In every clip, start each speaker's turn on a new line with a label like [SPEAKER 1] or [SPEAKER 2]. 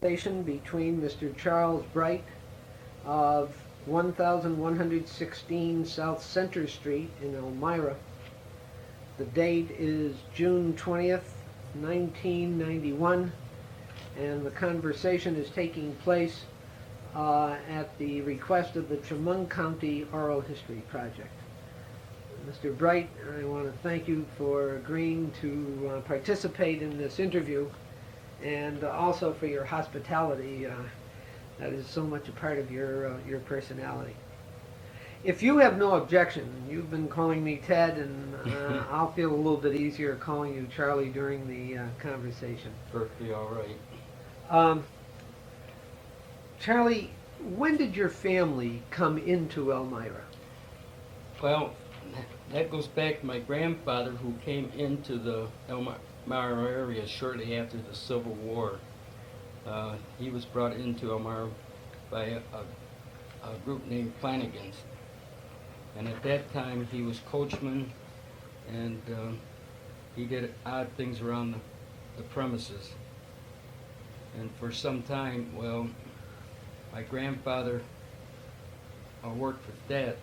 [SPEAKER 1] Conversation between Mr. Charles Bright of 1116 South Center Street in Elmira. The date is June 20th, 1991, and the conversation is taking place at the request of the Chemung County Oral History Project. Mr. Bright, I want to thank you for agreeing to participate in this interview, and also for your hospitality. That is so much a part of your personality. If you have no objection, you've been calling me Ted, and I'll feel a little bit easier calling you Charlie during the conversation.
[SPEAKER 2] Perfectly all right.
[SPEAKER 1] Charlie, when did your family come into Elmira?
[SPEAKER 2] Well, that goes back to my grandfather, who came into the Elmira area shortly after the Civil War. He was brought into Elmira by a group named Flanagan's. And at that time, he was coachman, and he did odd things around the premises. And for some time, well, my grandfather worked with Dad.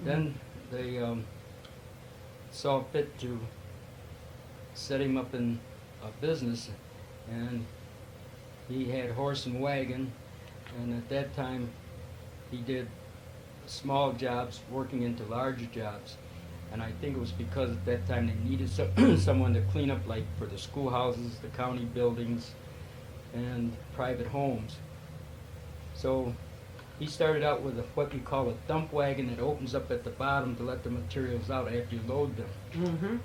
[SPEAKER 2] Then they saw fit to set him up in a business, and he had horse and wagon, and at that time he did small jobs working into larger jobs. And I think it was because at that time they needed someone to clean up, like for the schoolhouses, the county buildings, and private homes. So he started out with what we call a dump wagon that opens up at the bottom to let the materials out after you load them.
[SPEAKER 1] Mm-hmm.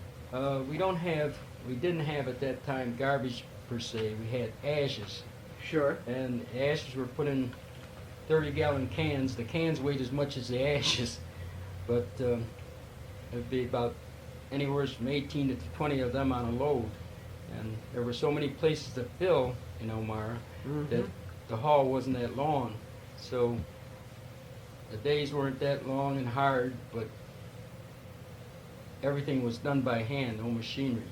[SPEAKER 2] We didn't have at that time garbage per se. We had ashes.
[SPEAKER 1] Sure.
[SPEAKER 2] And the ashes were put in 30-gallon cans. The cans weighed as much as the ashes, but it would be about anywhere from 18 to 20 of them on a load. And there were so many places to fill in Elmira that the haul wasn't that long. So the days weren't that long and hard, but everything was done by hand, no machinery.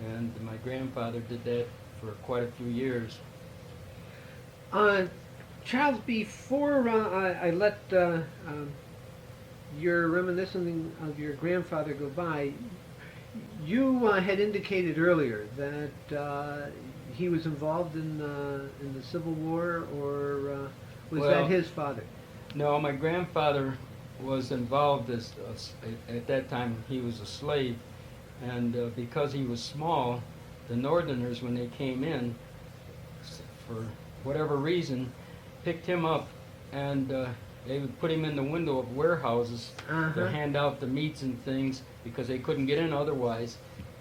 [SPEAKER 2] And my grandfather did that for quite a few years.
[SPEAKER 1] Charles, before I let your reminiscing of your grandfather go by, you had indicated earlier that he was involved in the Civil War, or was that his father?
[SPEAKER 2] No, my grandfather was involved at that time he was a slave, and because he was small, the Northerners, when they came in, for whatever reason, picked him up, and they would put him in the window of warehouses to hand out the meats and things, because they couldn't get in otherwise,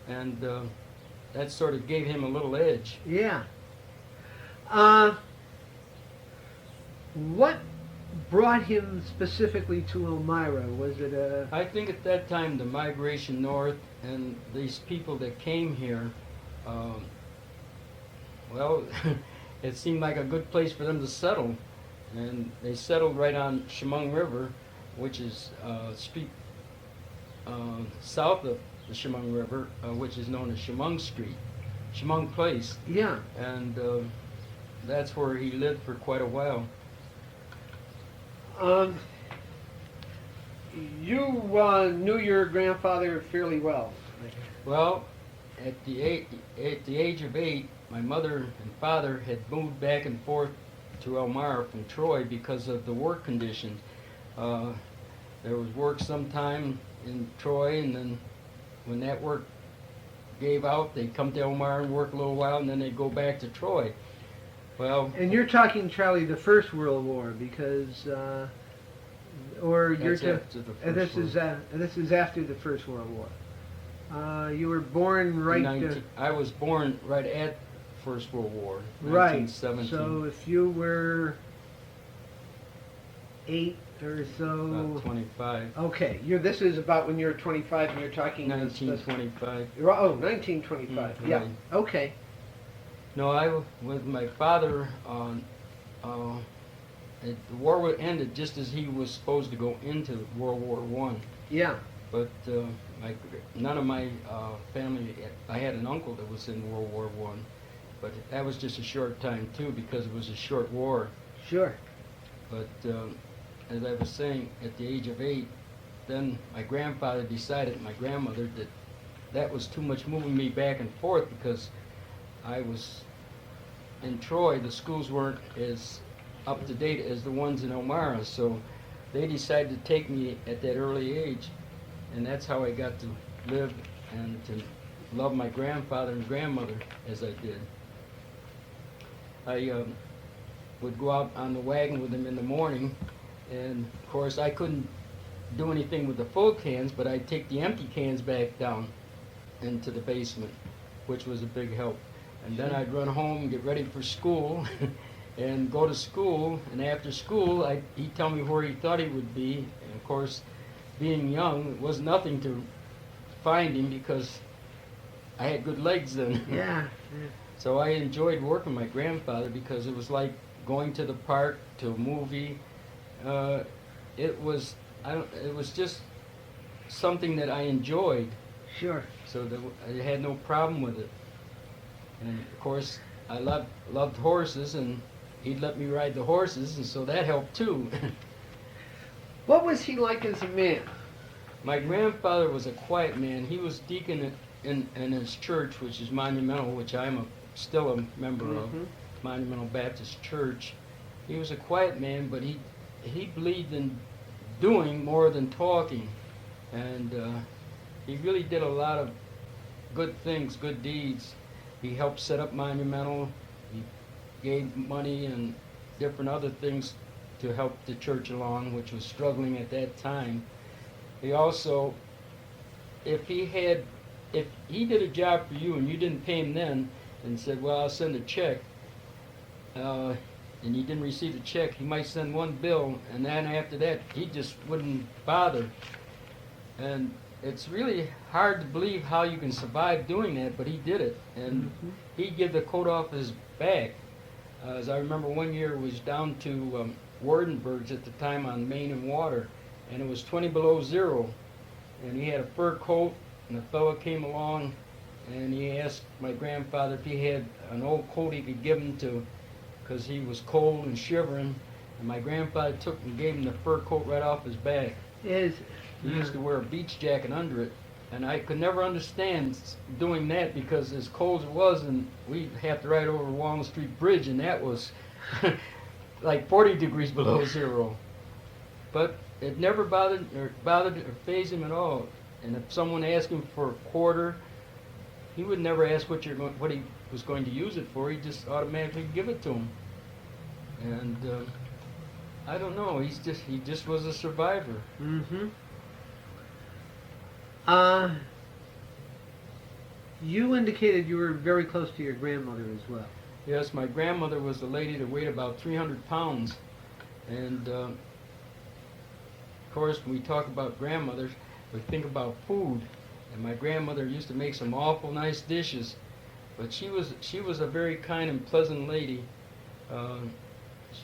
[SPEAKER 2] and that sort of gave him a little edge.
[SPEAKER 1] Yeah. What brought him specifically to Elmira? Was it a...
[SPEAKER 2] I think at that time the migration north and these people that came here, well, it seemed like a good place for them to settle. And they settled right on Chemung River, which is street south of the Chemung River, which is known as Chemung Street, Chemung Place.
[SPEAKER 1] Yeah.
[SPEAKER 2] And that's where he lived for quite a while.
[SPEAKER 1] You knew your grandfather fairly well.
[SPEAKER 2] Well, at the age of 8, my mother and father had moved back and forth to Elmira from Troy because of the work conditions. There was work sometime in Troy, and then when that work gave out, they'd come to Elmira and work a little while, and then they'd go back to Troy. Well,
[SPEAKER 1] and you're talking, Charlie, the First World War, because, or you're this is after the First World War. You were born right.
[SPEAKER 2] I was born right at First World War,
[SPEAKER 1] right.
[SPEAKER 2] 1917.
[SPEAKER 1] So if you were 8 or so.
[SPEAKER 2] About 25.
[SPEAKER 1] Okay, this is about when you're 25, and you're talking.
[SPEAKER 2] 1925.
[SPEAKER 1] Oh, 1925. Yeah.
[SPEAKER 2] Right.
[SPEAKER 1] Okay.
[SPEAKER 2] No, with my father, the war ended just as he was supposed to go into World War I.
[SPEAKER 1] Yeah.
[SPEAKER 2] But none of my family, I had an uncle that was in World War I, But that was just a short time too, because it was a short war.
[SPEAKER 1] Sure.
[SPEAKER 2] But as I was saying, at the age of 8, then my grandfather decided, my grandmother, that that was too much moving me back and forth, because I was in Troy. The schools weren't as up to date as the ones in Elmira, so they decided to take me at that early age, and that's how I got to live and to love my grandfather and grandmother as I did. I would go out on the wagon with them in the morning, and of course I couldn't do anything with the full cans, but I'd take the empty cans back down into the basement, which was a big help. And then I'd run home and get ready for school and go to school, and after school he'd tell me where he thought he would be, and of course, being young, it was nothing to find him because I had good legs then.
[SPEAKER 1] Yeah.
[SPEAKER 2] So I enjoyed working with my grandfather because it was like going to the park, to a movie. It was just something that I enjoyed.
[SPEAKER 1] Sure.
[SPEAKER 2] So I had no problem with it. And of course, I loved horses, and he'd let me ride the horses, and so that helped too.
[SPEAKER 1] What was he like as a man?
[SPEAKER 2] My grandfather was a quiet man. He was deacon in his church, which is Monumental, which I'm still a member of, Monumental Baptist Church. He was a quiet man, but he believed in doing more than talking, and he really did a lot of good things, good deeds. He helped set up Monumental. He gave money and different other things to help the church along, which was struggling at that time. He also, if he did a job for you and you didn't pay him then, and said, well, I'll send a check, and you didn't receive the check, he might send one bill, and then after that, he just wouldn't bother. And it's really hard to believe how you can survive doing that, but he did it. And he'd give the coat off his back. As I remember, one year was down to Wardenburg's at the time on Main and Water, and it was 20 below zero. And he had a fur coat, and a fellow came along, and he asked my grandfather if he had an old coat he could give him to, because he was cold and shivering. And my grandfather took and gave him the fur coat right off his back.
[SPEAKER 1] He
[SPEAKER 2] used to wear a beach jacket under it, and I could never understand doing that, because as cold as it was, and we'd have to ride over Walnut Street Bridge, and that was like 40 degrees below zero. But it never bothered or fazed him at all. And if someone asked him for a quarter, he would never ask what he was going to use it for. He just automatically give it to him. And I don't know. He just was a survivor.
[SPEAKER 1] You indicated you were very close to your grandmother as well.
[SPEAKER 2] Yes, my grandmother was a lady that weighed about 300 pounds. And of course, when we talk about grandmothers, we think about food. And my grandmother used to make some awful nice dishes. But she was a very kind and pleasant lady.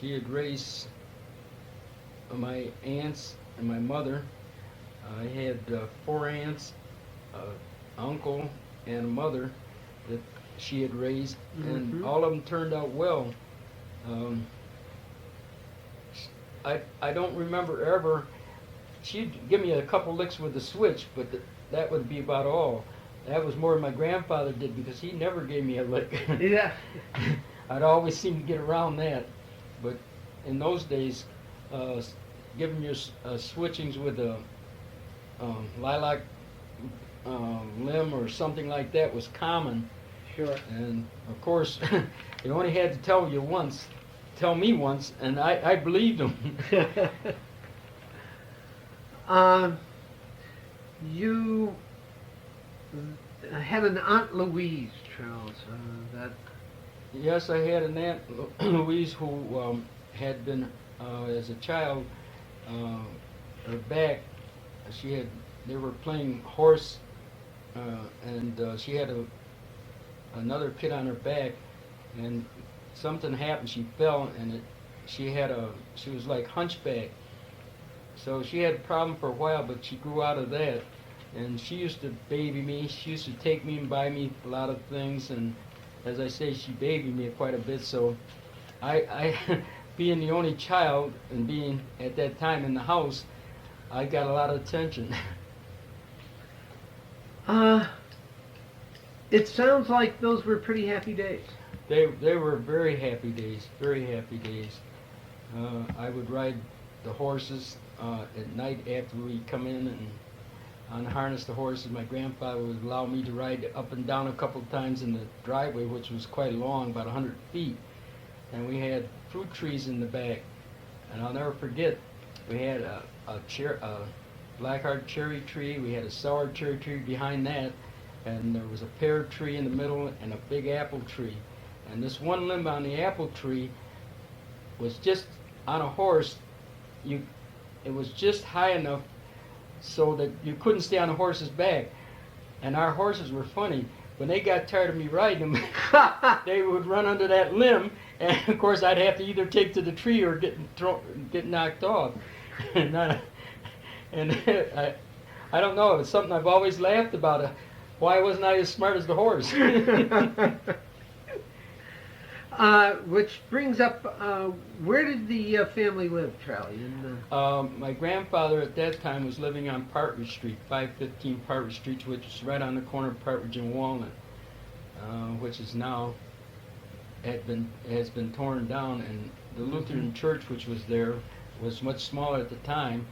[SPEAKER 2] She had raised my aunts and my mother. I had 4 aunts, uncle, and a mother that she had raised, and all of them turned out well. I don't remember ever. She'd give me a couple licks with the switch, but that would be about all. That was more than my grandfather did, because he never gave me a lick.
[SPEAKER 1] Yeah.
[SPEAKER 2] I'd always seem to get around that. But in those days, giving your switchings with a lilac limb or something like that was common.
[SPEAKER 1] Sure.
[SPEAKER 2] And of course, they only had to tell me once, and I believed them.
[SPEAKER 1] You had an Aunt Louise, Charles.
[SPEAKER 2] Yes, I had an Aunt Louise who had been, as a child, her back, they were playing horse, and she had another kid on her back, and something happened. She fell, and she was like hunchback. So she had a problem for a while, but she grew out of that. And she used to baby me. She used to take me and buy me a lot of things, and as I say, she babied me quite a bit. So I being the only child and being at that time in the house, I got a lot of attention.
[SPEAKER 1] It sounds like those were pretty happy days.
[SPEAKER 2] They were very happy days, very happy days. I would ride the horses at night after we come in and unharness the horses. My grandfather would allow me to ride up and down a couple of times in the driveway, which was quite long, about 100 feet. And we had fruit trees in the back. And I'll never forget, we had a blackheart cherry tree, we had a sour cherry tree behind that, and there was a pear tree in the middle and a big apple tree. And this one limb on the apple tree was just on a horse. It was just high enough so that you couldn't stay on the horse's back. And our horses were funny. When they got tired of me riding them, they would run under that limb, and of course I'd have to either take to the tree or get knocked off. And I don't know, it's something I've always laughed about. Why wasn't I as smart as the horse?
[SPEAKER 1] Which brings up, where did the family live, Charlie?
[SPEAKER 2] My grandfather at that time was living on Partridge Street, 515 Partridge Street, which is right on the corner of Partridge and Walnut, which is now has been torn down, and the Lutheran church, which was there, was much smaller at the time.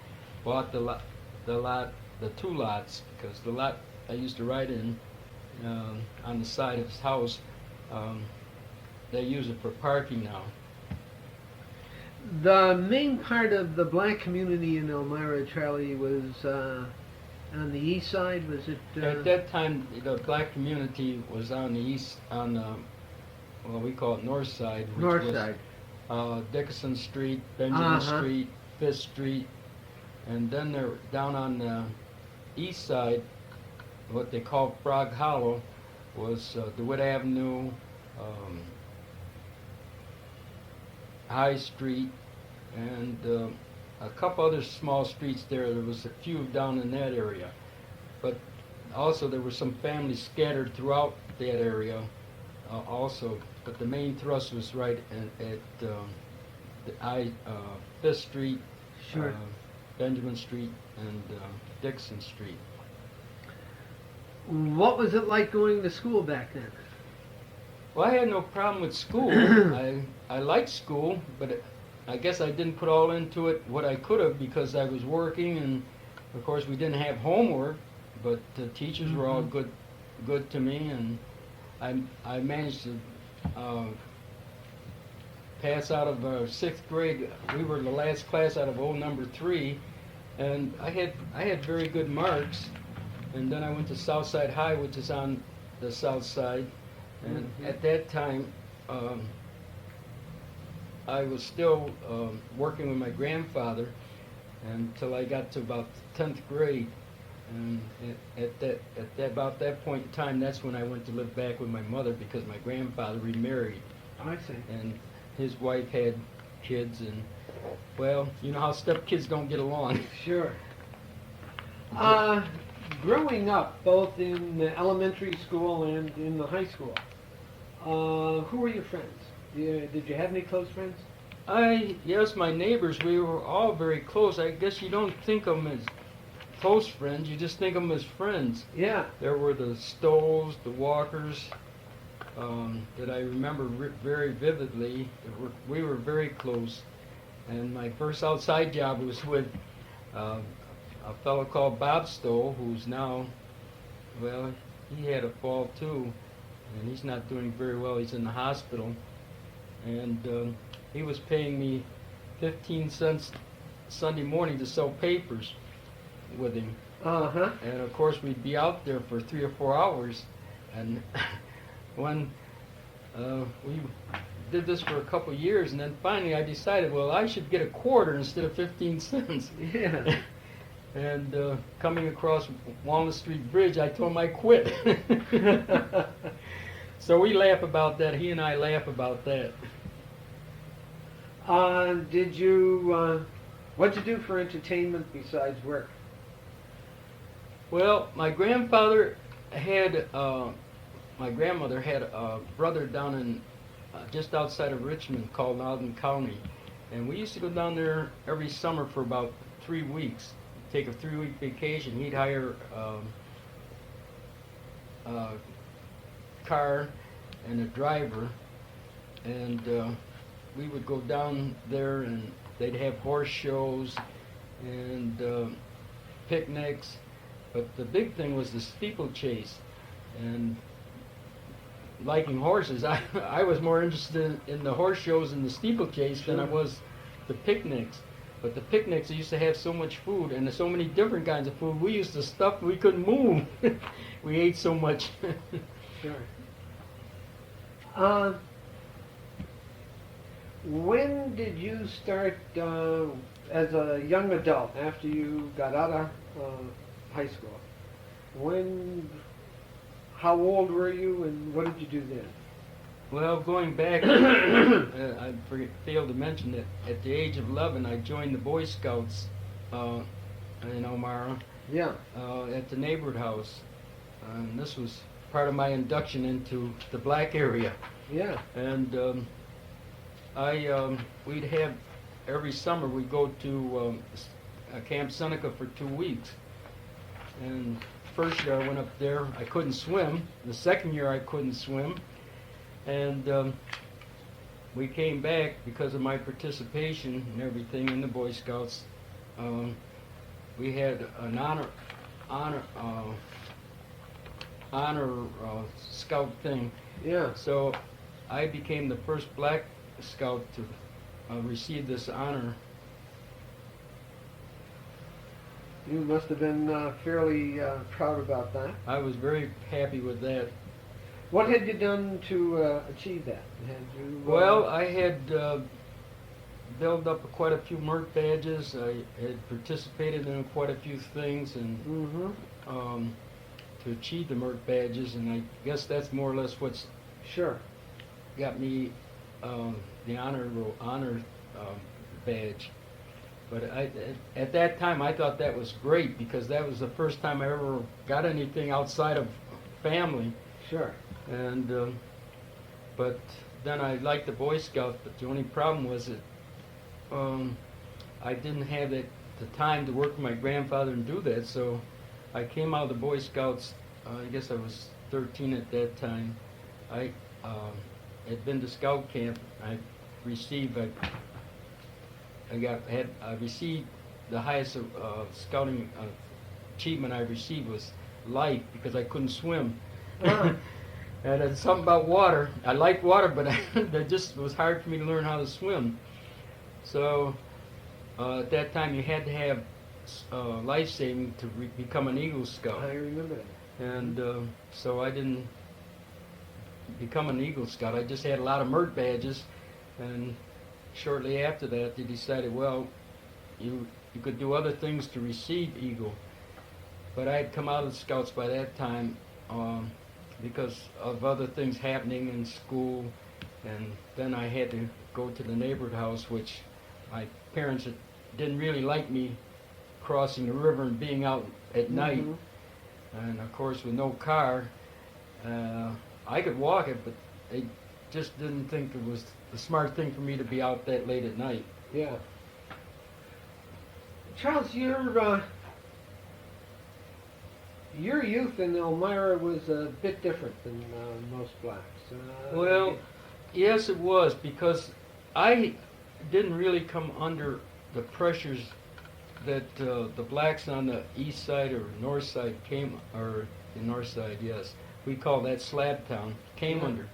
[SPEAKER 2] Bought the two lots, because the lot I used to ride in on the side of his house. They use it for parking now.
[SPEAKER 1] The main part of the black community in Elmira, Charlie, was on the east side. Was it?
[SPEAKER 2] At that time, the black community was on the east, on well, we call it north side. Which
[SPEAKER 1] north
[SPEAKER 2] was,
[SPEAKER 1] side.
[SPEAKER 2] Dickinson Street, Benjamin Street, Fifth Street, and then they're down on the east side. What they call Frog Hollow was DeWitt Avenue. High Street, and a couple other small streets there. There was a few down in that area, but also there were some families scattered throughout that area also. But the main thrust was right at Fifth Street,
[SPEAKER 1] Sure.
[SPEAKER 2] Benjamin Street, and Dixon Street.
[SPEAKER 1] What was it like going to school back then?
[SPEAKER 2] Well, I had no problem with school. I liked school, but I guess I didn't put all into it what I could have, because I was working, and of course we didn't have homework, but the teachers were all good to me, and I managed to pass out of 6th grade. We were the last class out of number 3, and I had very good marks. And then I went to Southside High, which is on the south side. And at that time, I was still working with my grandfather until I got to about 10th grade. And about that point in time, that's when I went to live back with my mother, because my grandfather remarried.
[SPEAKER 1] I see.
[SPEAKER 2] And his wife had kids, and well, you know how stepkids don't get along.
[SPEAKER 1] Sure. Growing up, both in the elementary school and in the high school, who were your friends? Did you have any close friends?
[SPEAKER 2] Yes, my neighbors, we were all very close. I guess you don't think of them as close friends, you just think of them as friends.
[SPEAKER 1] Yeah.
[SPEAKER 2] There were the Stolls, the Walkers, that I remember very vividly. We were very close. And my first outside job was with a fellow called Bob Stoll, who's now, well, he had a fall too, and he's not doing very well. He's in the hospital. And he was paying me 15 cents Sunday morning to sell papers with him. And of course we'd be out there for 3 or 4 hours, and when we did this for a couple of years, and then finally I decided, well, I should get a quarter instead of 15 cents.
[SPEAKER 1] Yeah.
[SPEAKER 2] And coming across Walnut Street Bridge, I told him I quit. So we laugh about that. He and I laugh about that.
[SPEAKER 1] What'd you do for entertainment besides work?
[SPEAKER 2] Well, my grandfather had my grandmother had a brother down in just outside of Richmond called Alden County, and we used to go down there every summer for about 3 weeks. Take a 3-week vacation. He'd hire a car and a driver, and we would go down there, and they'd have horse shows and picnics. But the big thing was the steeplechase, and liking horses, I was more interested in the horse shows and the steeplechase than I was the picnics. But the picnics, they used to have so much food and so many different kinds of food. We used to stuff, we couldn't move. We ate so much.
[SPEAKER 1] Sure. When did you start as a young adult, after you got out of high school? How old were you, and what did you do then?
[SPEAKER 2] Well, going back, failed to mention that at the age of 11, I joined the Boy Scouts in Elmira.
[SPEAKER 1] Yeah.
[SPEAKER 2] At the neighborhood house. And this was part of my induction into the black area.
[SPEAKER 1] Yeah.
[SPEAKER 2] And we'd have, every summer we'd go to Camp Seneca for 2 weeks. And first year I went up there, I couldn't swim. The second year I couldn't swim. And we came back because of my participation and everything in the Boy Scouts. We had an honor scout thing.
[SPEAKER 1] Yeah.
[SPEAKER 2] So I became the first black scout to receive this honor.
[SPEAKER 1] You must have been fairly proud about that.
[SPEAKER 2] I was very happy with that.
[SPEAKER 1] What had you done to achieve that? Had you,
[SPEAKER 2] Well, I had built up quite a few MERT badges. I had participated in quite a few things, and to achieve the MERT badges, and I guess that's more or less what's
[SPEAKER 1] Sure.
[SPEAKER 2] got me the honor badge. But at that time, I thought that was great because that was the first time I ever got anything outside of family.
[SPEAKER 1] Sure.
[SPEAKER 2] And but then I liked the Boy Scouts, but the only problem was that I didn't have the time to work with my grandfather and do that. So I came out of the Boy Scouts. I guess I was 13 at that time. I had been to scout camp. I received the highest scouting achievement I received was life because I couldn't swim. And it's something about water. I liked water, but it just was hard for me to learn how to swim. So at that time, you had to have life saving to become an Eagle Scout.
[SPEAKER 1] I remember that.
[SPEAKER 2] And so I didn't become an Eagle Scout. I just had a lot of MERT badges, and shortly after that, they decided, well, you could do other things to receive Eagle. But I had come out of the Scouts by that time because of other things happening in school, and then I had to go to the neighborhood house, which my parents didn't really like me crossing the river and being out at night. And of course, with no car, I could walk it, but they just didn't think it was the smart thing for me to be out that late at night.
[SPEAKER 1] Yeah. Charles, your youth in Elmira was a bit different than most blacks.
[SPEAKER 2] Well, yes, it was, because I didn't really come under the pressures that the blacks on the east side or north side or the north side, yes, we call that Slab Town, came under.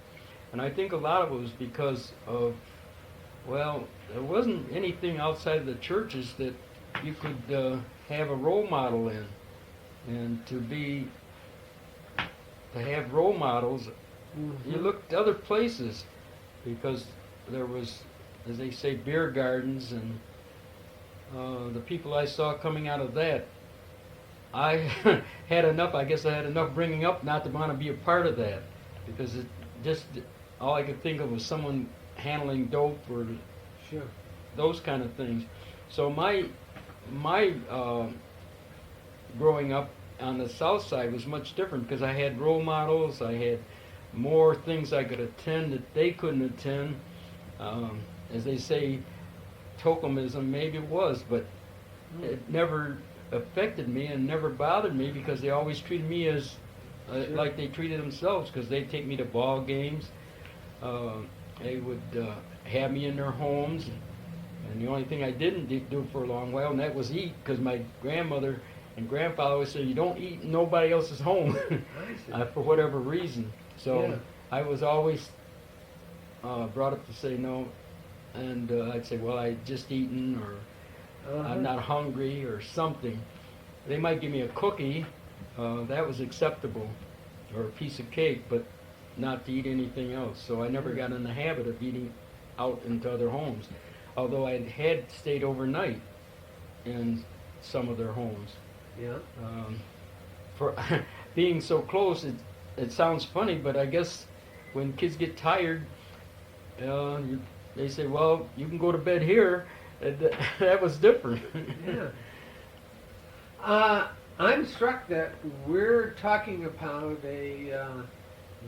[SPEAKER 2] And I think a lot of it was because of, well, there wasn't anything outside of the churches that you could have a role model in. And to have role models, you looked other places, because there was, as they say, beer gardens, and the people I saw coming out of that, I had enough, I guess I had enough bringing up not to want to be a part of that, because it just, all I could think of was someone handling dope or those kind of things. So my growing up on the south side was much different, because I had role models. I had more things I could attend that they couldn't attend. As they say, tokenism, maybe it was, but it never affected me and never bothered me because they always treated me as like they treated themselves, because they'd take me to ball games. They would have me in their homes, and the only thing I didn't do for a long while, and that was eat, because my grandmother and grandfather always said, you don't eat in nobody else's home for whatever reason. So I was always brought up to say no, and I'd say, well, I just eaten, or I'm not hungry, or something. They might give me a cookie, that was acceptable, or a piece of cake, but not to eat anything else. So I never got in the habit of eating out into other homes, although I had stayed overnight in some of their homes.
[SPEAKER 1] Yeah.
[SPEAKER 2] For being so close, it sounds funny, but I guess when kids get tired, they say, well, you can go to bed here. That was different.
[SPEAKER 1] Yeah. I'm struck that we're talking about a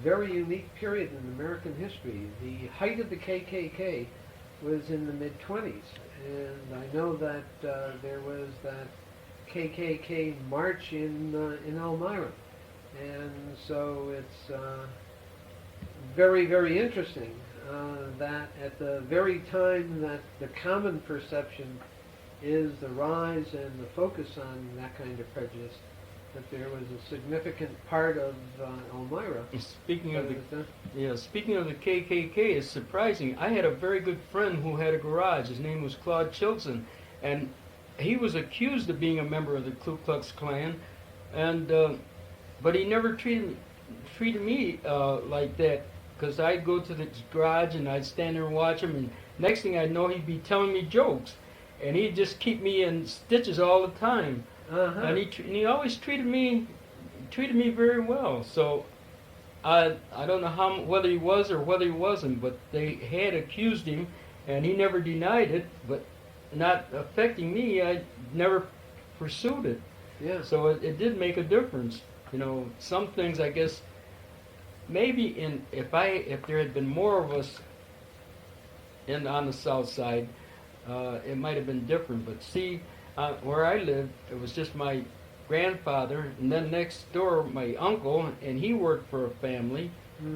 [SPEAKER 1] very unique period in American history. The height of the KKK was in the mid-20s, and I know that there was that KKK march in Elmira, and so it's very, very interesting that at the very time that the common perception is the rise and the focus on that kind of prejudice, that there was a significant part of Elmira.
[SPEAKER 2] Speaking of the KKK, it's surprising. I had a very good friend who had a garage. His name was Claude Chilson, and he was accused of being a member of the Ku Klux Klan, and but he never treated me like that, because I'd go to the garage and I'd stand there and watch him, and next thing I'd know, he'd be telling me jokes, and he'd just keep me in stitches all the time. And he always treated me very well. So I don't know whether he was or whether he wasn't, but they had accused him, and he never denied it. But not affecting me, I never pursued it.
[SPEAKER 1] Yeah.
[SPEAKER 2] So it did make a difference. You know, some things, I guess, maybe if there had been more of us on the south side, it might have been different. But see, where I lived, it was just my grandfather, and then next door my uncle, and he worked for a family.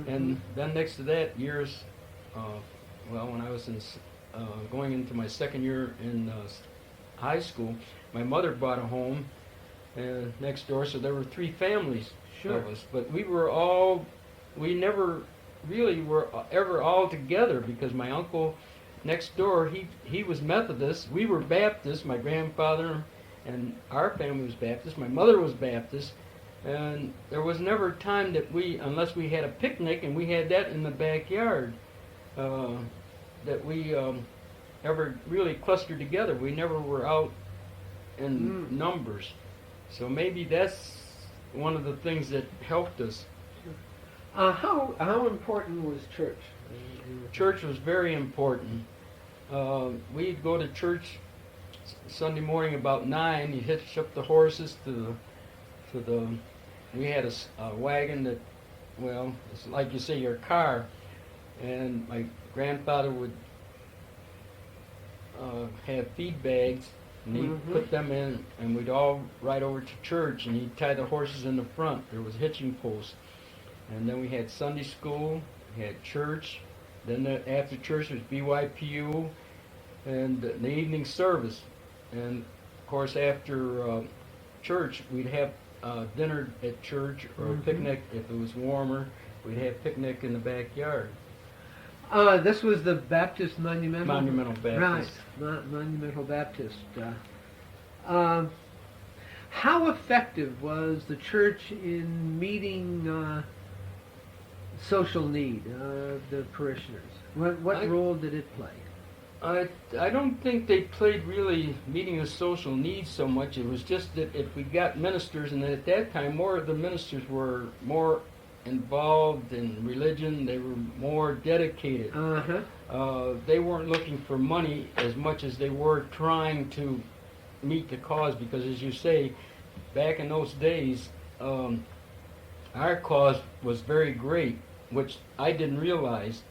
[SPEAKER 2] And then next to that, years, when I was going into my second year in high school, my mother bought a home next door, so there were 3 families of us. But we never really were ever all together, because my uncle next door, he was Methodist, we were Baptist, my grandfather and our family was Baptist, my mother was Baptist, and there was never a time that unless we had a picnic, and we had that in the backyard, that we ever really clustered together. We never were out in numbers. So maybe that's one of the things that helped us.
[SPEAKER 1] How important was church?
[SPEAKER 2] Church was very important. We'd go to church Sunday morning about 9. You hitch up the horses we had a wagon that, well, it's like you say, your car, and my grandfather would have feed bags, and he'd put them in, and we'd all ride over to church, and he'd tie the horses in the front. There was hitching posts, and then we had Sunday school, we had church, then after church was BYPU, and the evening service, and of course after church we'd have dinner at church, or a picnic if it was warmer. We'd have picnic in the backyard.
[SPEAKER 1] This was the Baptist Monumental?
[SPEAKER 2] Monumental Baptist.
[SPEAKER 1] Right, Monumental Baptist. How effective was the church in meeting social need of the parishioners? What role did it play?
[SPEAKER 2] I don't think they played really meeting the social needs so much. It was just that if we got ministers, and at that time more of the ministers were more involved in religion, they were more dedicated. They weren't looking for money as much as they were trying to meet the cause, because as you say, back in those days, our cause was very great, which I didn't realize,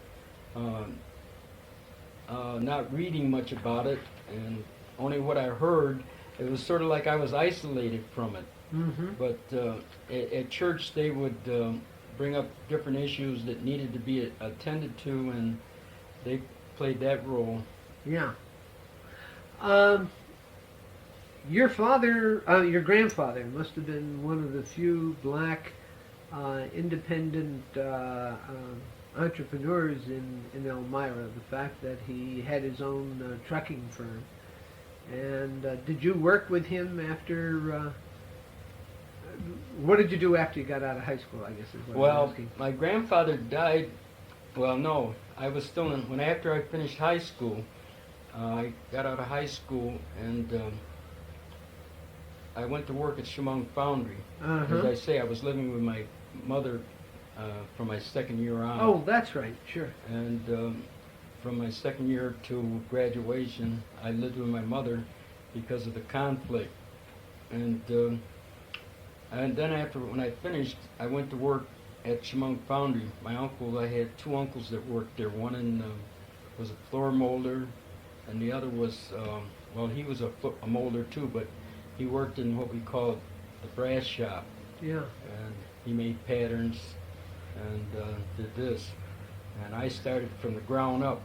[SPEAKER 2] not reading much about it, and only what I heard, it was sort of like I was isolated from it.
[SPEAKER 1] Mm-hmm.
[SPEAKER 2] But at church, they would bring up different issues that needed to be attended to, and they played that role.
[SPEAKER 1] Yeah. Your father, your grandfather, must have been one of the few black independent entrepreneurs in Elmira. The fact that he had his own trucking firm. And did you work with him after? What did you do after you got out of high school, I guess is what I'm
[SPEAKER 2] Well,
[SPEAKER 1] asking.
[SPEAKER 2] my grandfather died. Well, no, I was still in. When after I finished high school, I got out of high school and I went to work at Chemung Foundry. As
[SPEAKER 1] Uh-huh.
[SPEAKER 2] I say, I was living with my mother from my second year on.
[SPEAKER 1] Oh, that's right, sure.
[SPEAKER 2] And from my second year to graduation, I lived with my mother because of the conflict. And then after, when I finished, I went to work at Chemung Foundry. My uncle, I had two uncles that worked there. One was a floor molder, and the other was, well, he was a molder too, but he worked in what we call the brass shop.
[SPEAKER 1] Yeah.
[SPEAKER 2] And he made patterns and did this. And I started from the ground up.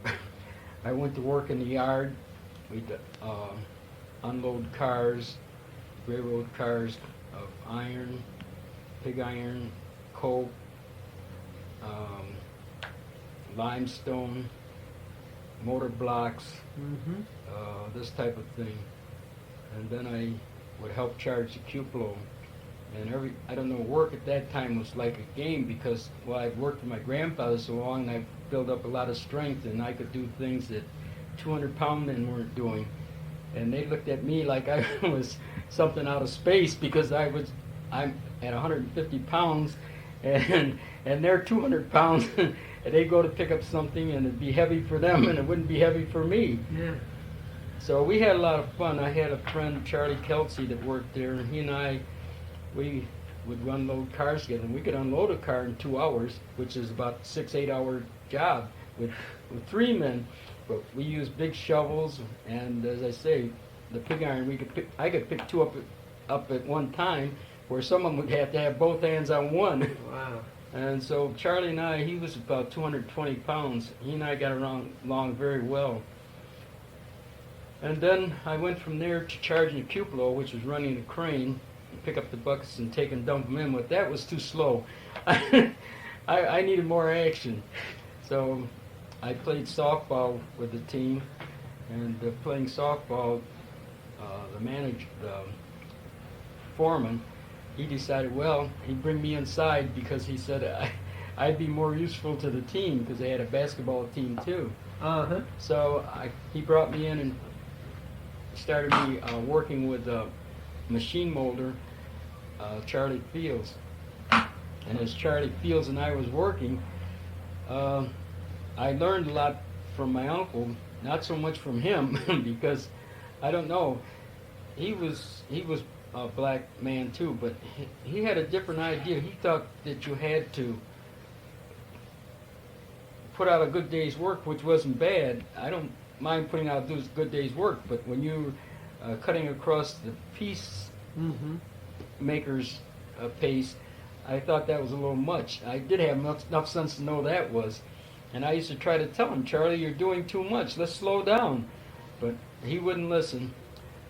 [SPEAKER 2] I went to work in the yard. We'd unload cars, railroad cars of iron, pig iron, coke, limestone, motor blocks,
[SPEAKER 1] Mm-hmm.
[SPEAKER 2] this type of thing. And then I would help charge the cupola. And I don't know, work at that time was like a game because, well, I'd worked with my grandfather so long and I built up a lot of strength and I could do things that 200-pound men weren't doing. And they looked at me like I was something out of space because I'm at 150 pounds and they're 200 pounds and they'd go to pick up something and it'd be heavy for them and it wouldn't be heavy for me.
[SPEAKER 1] Yeah.
[SPEAKER 2] So we had a lot of fun. I had a friend, Charlie Kelsey, that worked there, and he and I, we would unload cars together. And we could unload a car in 2 hours, which is about 6-8 hour job with 3 men. But we used big shovels, and as I say, the pig iron, I could pick 2 up at one time, where someone would have to have both hands on one.
[SPEAKER 1] Wow.
[SPEAKER 2] And so Charlie and I, he was about 220 pounds. He and I got along very well. And then I went from there to charging a cupola, which was running a crane, and pick up the buckets and take and dump them in. But that was too slow. I needed more action. So I played softball with the team, and playing softball, the foreman, he decided, well, he'd bring me inside because he said I'd be more useful to the team because they had a basketball team too.
[SPEAKER 1] Uh-huh.
[SPEAKER 2] So he brought me in and started me working with a machine molder, Charlie Fields. And as Charlie Fields and I was working, I learned a lot from my uncle, not so much from him because I don't know, he was a black man too, but he had a different idea. He thought that you had to put out a good day's work, which wasn't bad. I don't mind putting out a good day's work, but when you're cutting across the piece
[SPEAKER 1] Mm-hmm.
[SPEAKER 2] maker's pace, I thought that was a little much. I did have enough sense to know that was. And I used to try to tell him, Charlie, you're doing too much. Let's slow down. But he wouldn't listen.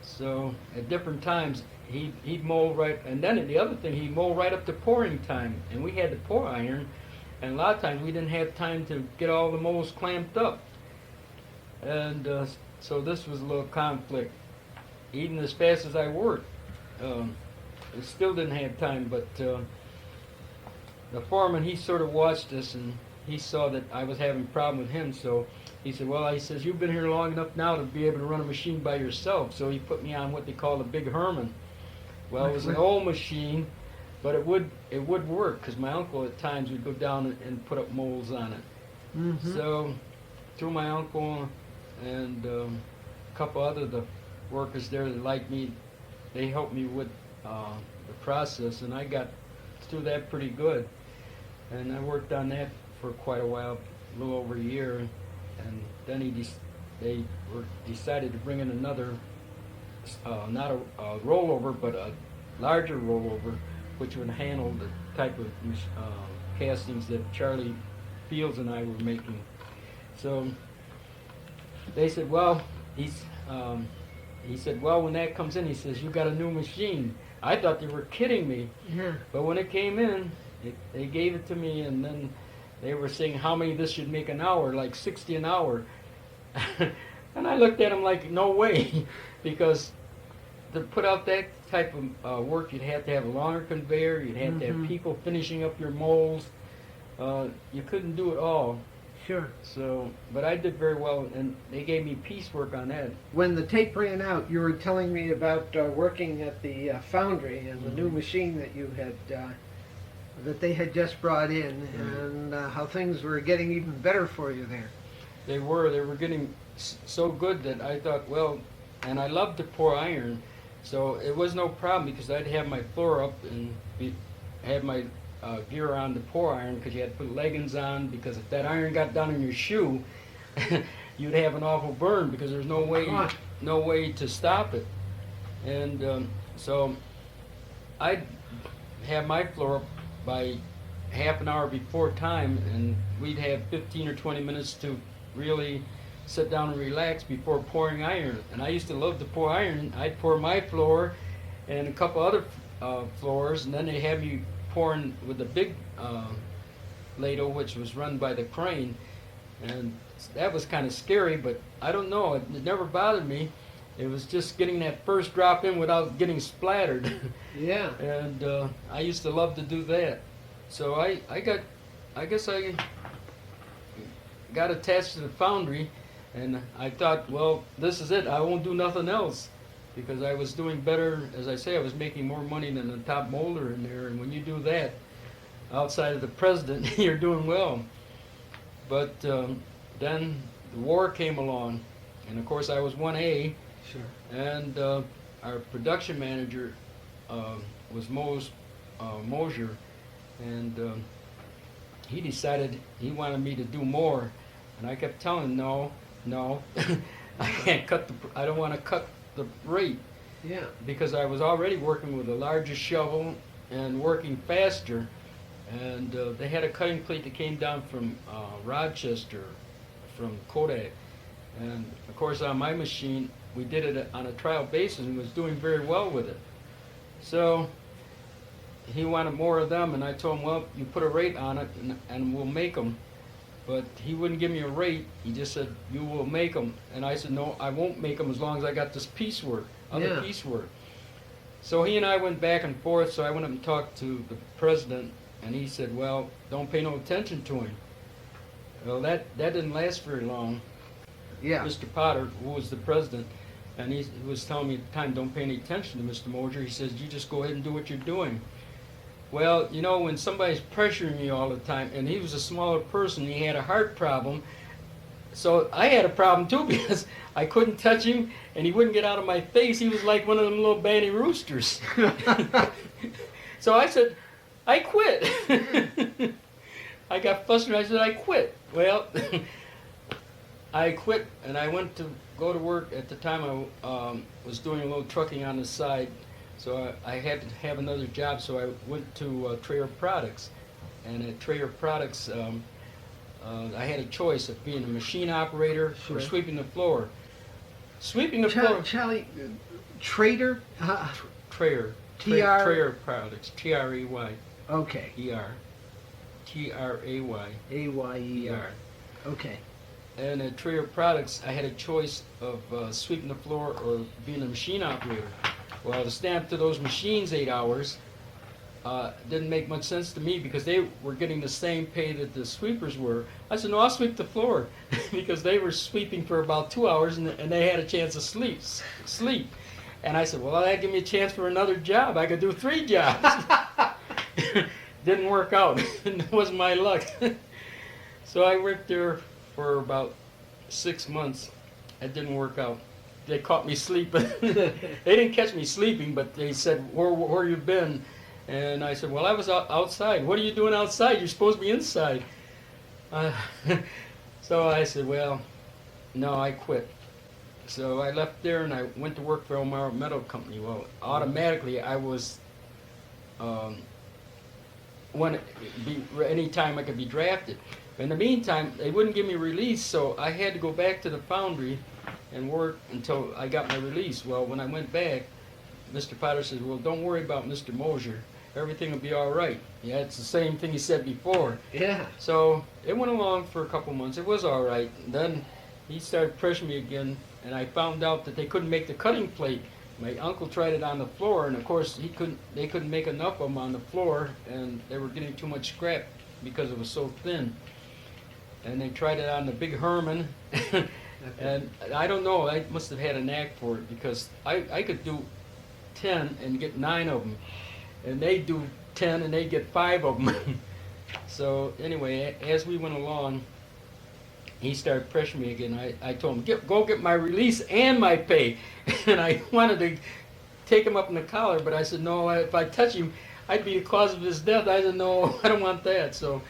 [SPEAKER 2] So at different times, he'd mold right, and then the other thing, he'd mold right up to pouring time. And we had to pour iron, and a lot of times we didn't have time to get all the molds clamped up. And so this was a little conflict. Even as fast as I worked, I still didn't have time, but the foreman, he sort of watched us, and he saw that I was having a problem with him, so he said, well, he says, you've been here long enough now to be able to run a machine by yourself. So he put me on what they call a Big Herman. Well, it was an old machine, but it would work, because my uncle at times would go down and put up molds on it.
[SPEAKER 1] Mm-hmm.
[SPEAKER 2] So through my uncle and a couple other the workers there that liked me, they helped me with the process, and I got through that pretty good. And I worked on that for quite a while, a little over a year, and then they decided to bring in another, not a rollover, but a larger rollover, which would handle the type of castings that Charlie Fields and I were making. So they said, well, he said, well, when that comes in, he says, you got a new machine. I thought they were kidding me.
[SPEAKER 1] Yeah.
[SPEAKER 2] But when it came in, they gave it to me, and then they were saying how many this should make an hour, like 60 an hour. And I looked at them like, no way, because to put out that type of work, you'd have to have a longer conveyor, you'd have to have people finishing up your molds. You couldn't do it all.
[SPEAKER 1] Sure.
[SPEAKER 2] So, but I did very well, and they gave me piecework on that.
[SPEAKER 1] When the tape ran out, you were telling me about working at the foundry and the new machine that you had, that they had just brought in, and how things were getting even better for you there.
[SPEAKER 2] They were getting so good that I thought, well, and I loved to pour iron, so it was no problem because I'd have my floor up and have my gear on to pour iron, because you had to put leggings on, because if that iron got down in your shoe, you'd have an awful burn, because there's no way to stop it. And so I'd have my floor up by half an hour before time, and we'd have 15 or 20 minutes to really sit down and relax before pouring iron. And I used to love to pour iron. I'd pour my floor and a couple other floors, and then they have me pouring with the big ladle, which was run by the crane, and that was kind of scary, but I don't know, it never bothered me. It was just getting that first drop in without getting splattered.
[SPEAKER 1] Yeah.
[SPEAKER 2] And I used to love to do that. So I guess I got attached to the foundry, and I thought, well, this is it, I won't do nothing else. Because I was doing better, as I say, I was making more money than the top molder in there, and when you do that, outside of the president, you're doing well. But then the war came along, and of course I was 1A,
[SPEAKER 1] Sure.
[SPEAKER 2] and our production manager was Mosier, and he decided he wanted me to do more, and I kept telling him, no, I don't want to cut the rate.
[SPEAKER 1] Yeah.
[SPEAKER 2] Because I was already working with a larger shovel and working faster, and they had a cutting plate that came down from Rochester, from Kodak, and of course on my machine we did it on a trial basis and was doing very well with it. So he wanted more of them, and I told him, well, you put a rate on it and we'll make them. But he wouldn't give me a rate. He just said, you will make them. And I said, no, I won't make them as long as I got this piecework, other piecework. So he and I went back and forth, so I went up and talked to the president, and he said, well, don't pay no attention to him. Well, that didn't last very long.
[SPEAKER 1] Yeah.
[SPEAKER 2] Mr. Potter, who was the president, and he was telling me at the time, don't pay any attention to Mr. Mosier. He says, you just go ahead and do what you're doing. Well, you know, when somebody's pressuring you all the time, and he was a smaller person, he had a heart problem, so I had a problem too, because I couldn't touch him, and he wouldn't get out of my face. He was like one of them little banty roosters. So I said, I quit. I got frustrated. I said, I quit. Well, I quit, and I went to go to work. At the time, I was doing a little trucking on the side. So I had to have another job, so I went to Trayer Products. And at Trayer Products, I had a choice of being a machine operator or sweeping the floor. Sweeping the floor.
[SPEAKER 1] Charlie, Trader?
[SPEAKER 2] Trayer.
[SPEAKER 1] T-R?
[SPEAKER 2] Trayer Products. T-R-E-Y.
[SPEAKER 1] Okay.
[SPEAKER 2] E-R. T-R-A-Y.
[SPEAKER 1] A-Y-E-R. Okay.
[SPEAKER 2] And at Trayer Products, I had a choice of sweeping the floor or being a machine operator. Well, to stand up to those machines 8 hours didn't make much sense to me, because they were getting the same pay that the sweepers were. I said, no, I'll sweep the floor, because they were sweeping for about 2 hours, and they had a chance to sleep. And I said, well, that gave me a chance for another job. I could do 3 jobs. Didn't work out. It wasn't my luck. So I worked there for about 6 months. It didn't work out. They caught me sleeping. They didn't catch me sleeping, but they said, where you been? And I said, well, I was outside. What are you doing outside? You're supposed to be inside. Uh, so I said, well, no, I quit. So I left there and I went to work for Elmira Metal Company. Well, automatically I was, um, any time I could be drafted. In the meantime, they wouldn't give me release, so I had to go back to the foundry and work until I got my release. Well, when I went back, Mr. Potter said, well, don't worry about Mr. Mosier. Everything will be all right. Yeah, it's the same thing he said before.
[SPEAKER 1] Yeah.
[SPEAKER 2] So it went along for a couple months. It was all right. And then he started pressuring me again, and I found out that they couldn't make the cutting plate. My uncle tried it on the floor, and of course they couldn't make enough of them on the floor, and they were getting too much scrap because it was so thin. And they tried it on the big Herman, and I don't know, I must have had a knack for it because I could do 10 and get 9 of them, and they do 10 and they get 5 of them. So anyway, as we went along, he started pressuring me again. I told him, go get my release and my pay. And I wanted to take him up in the collar, but I said, no, if I touch him, I'd be the cause of his death. I said, no, I don't want that. So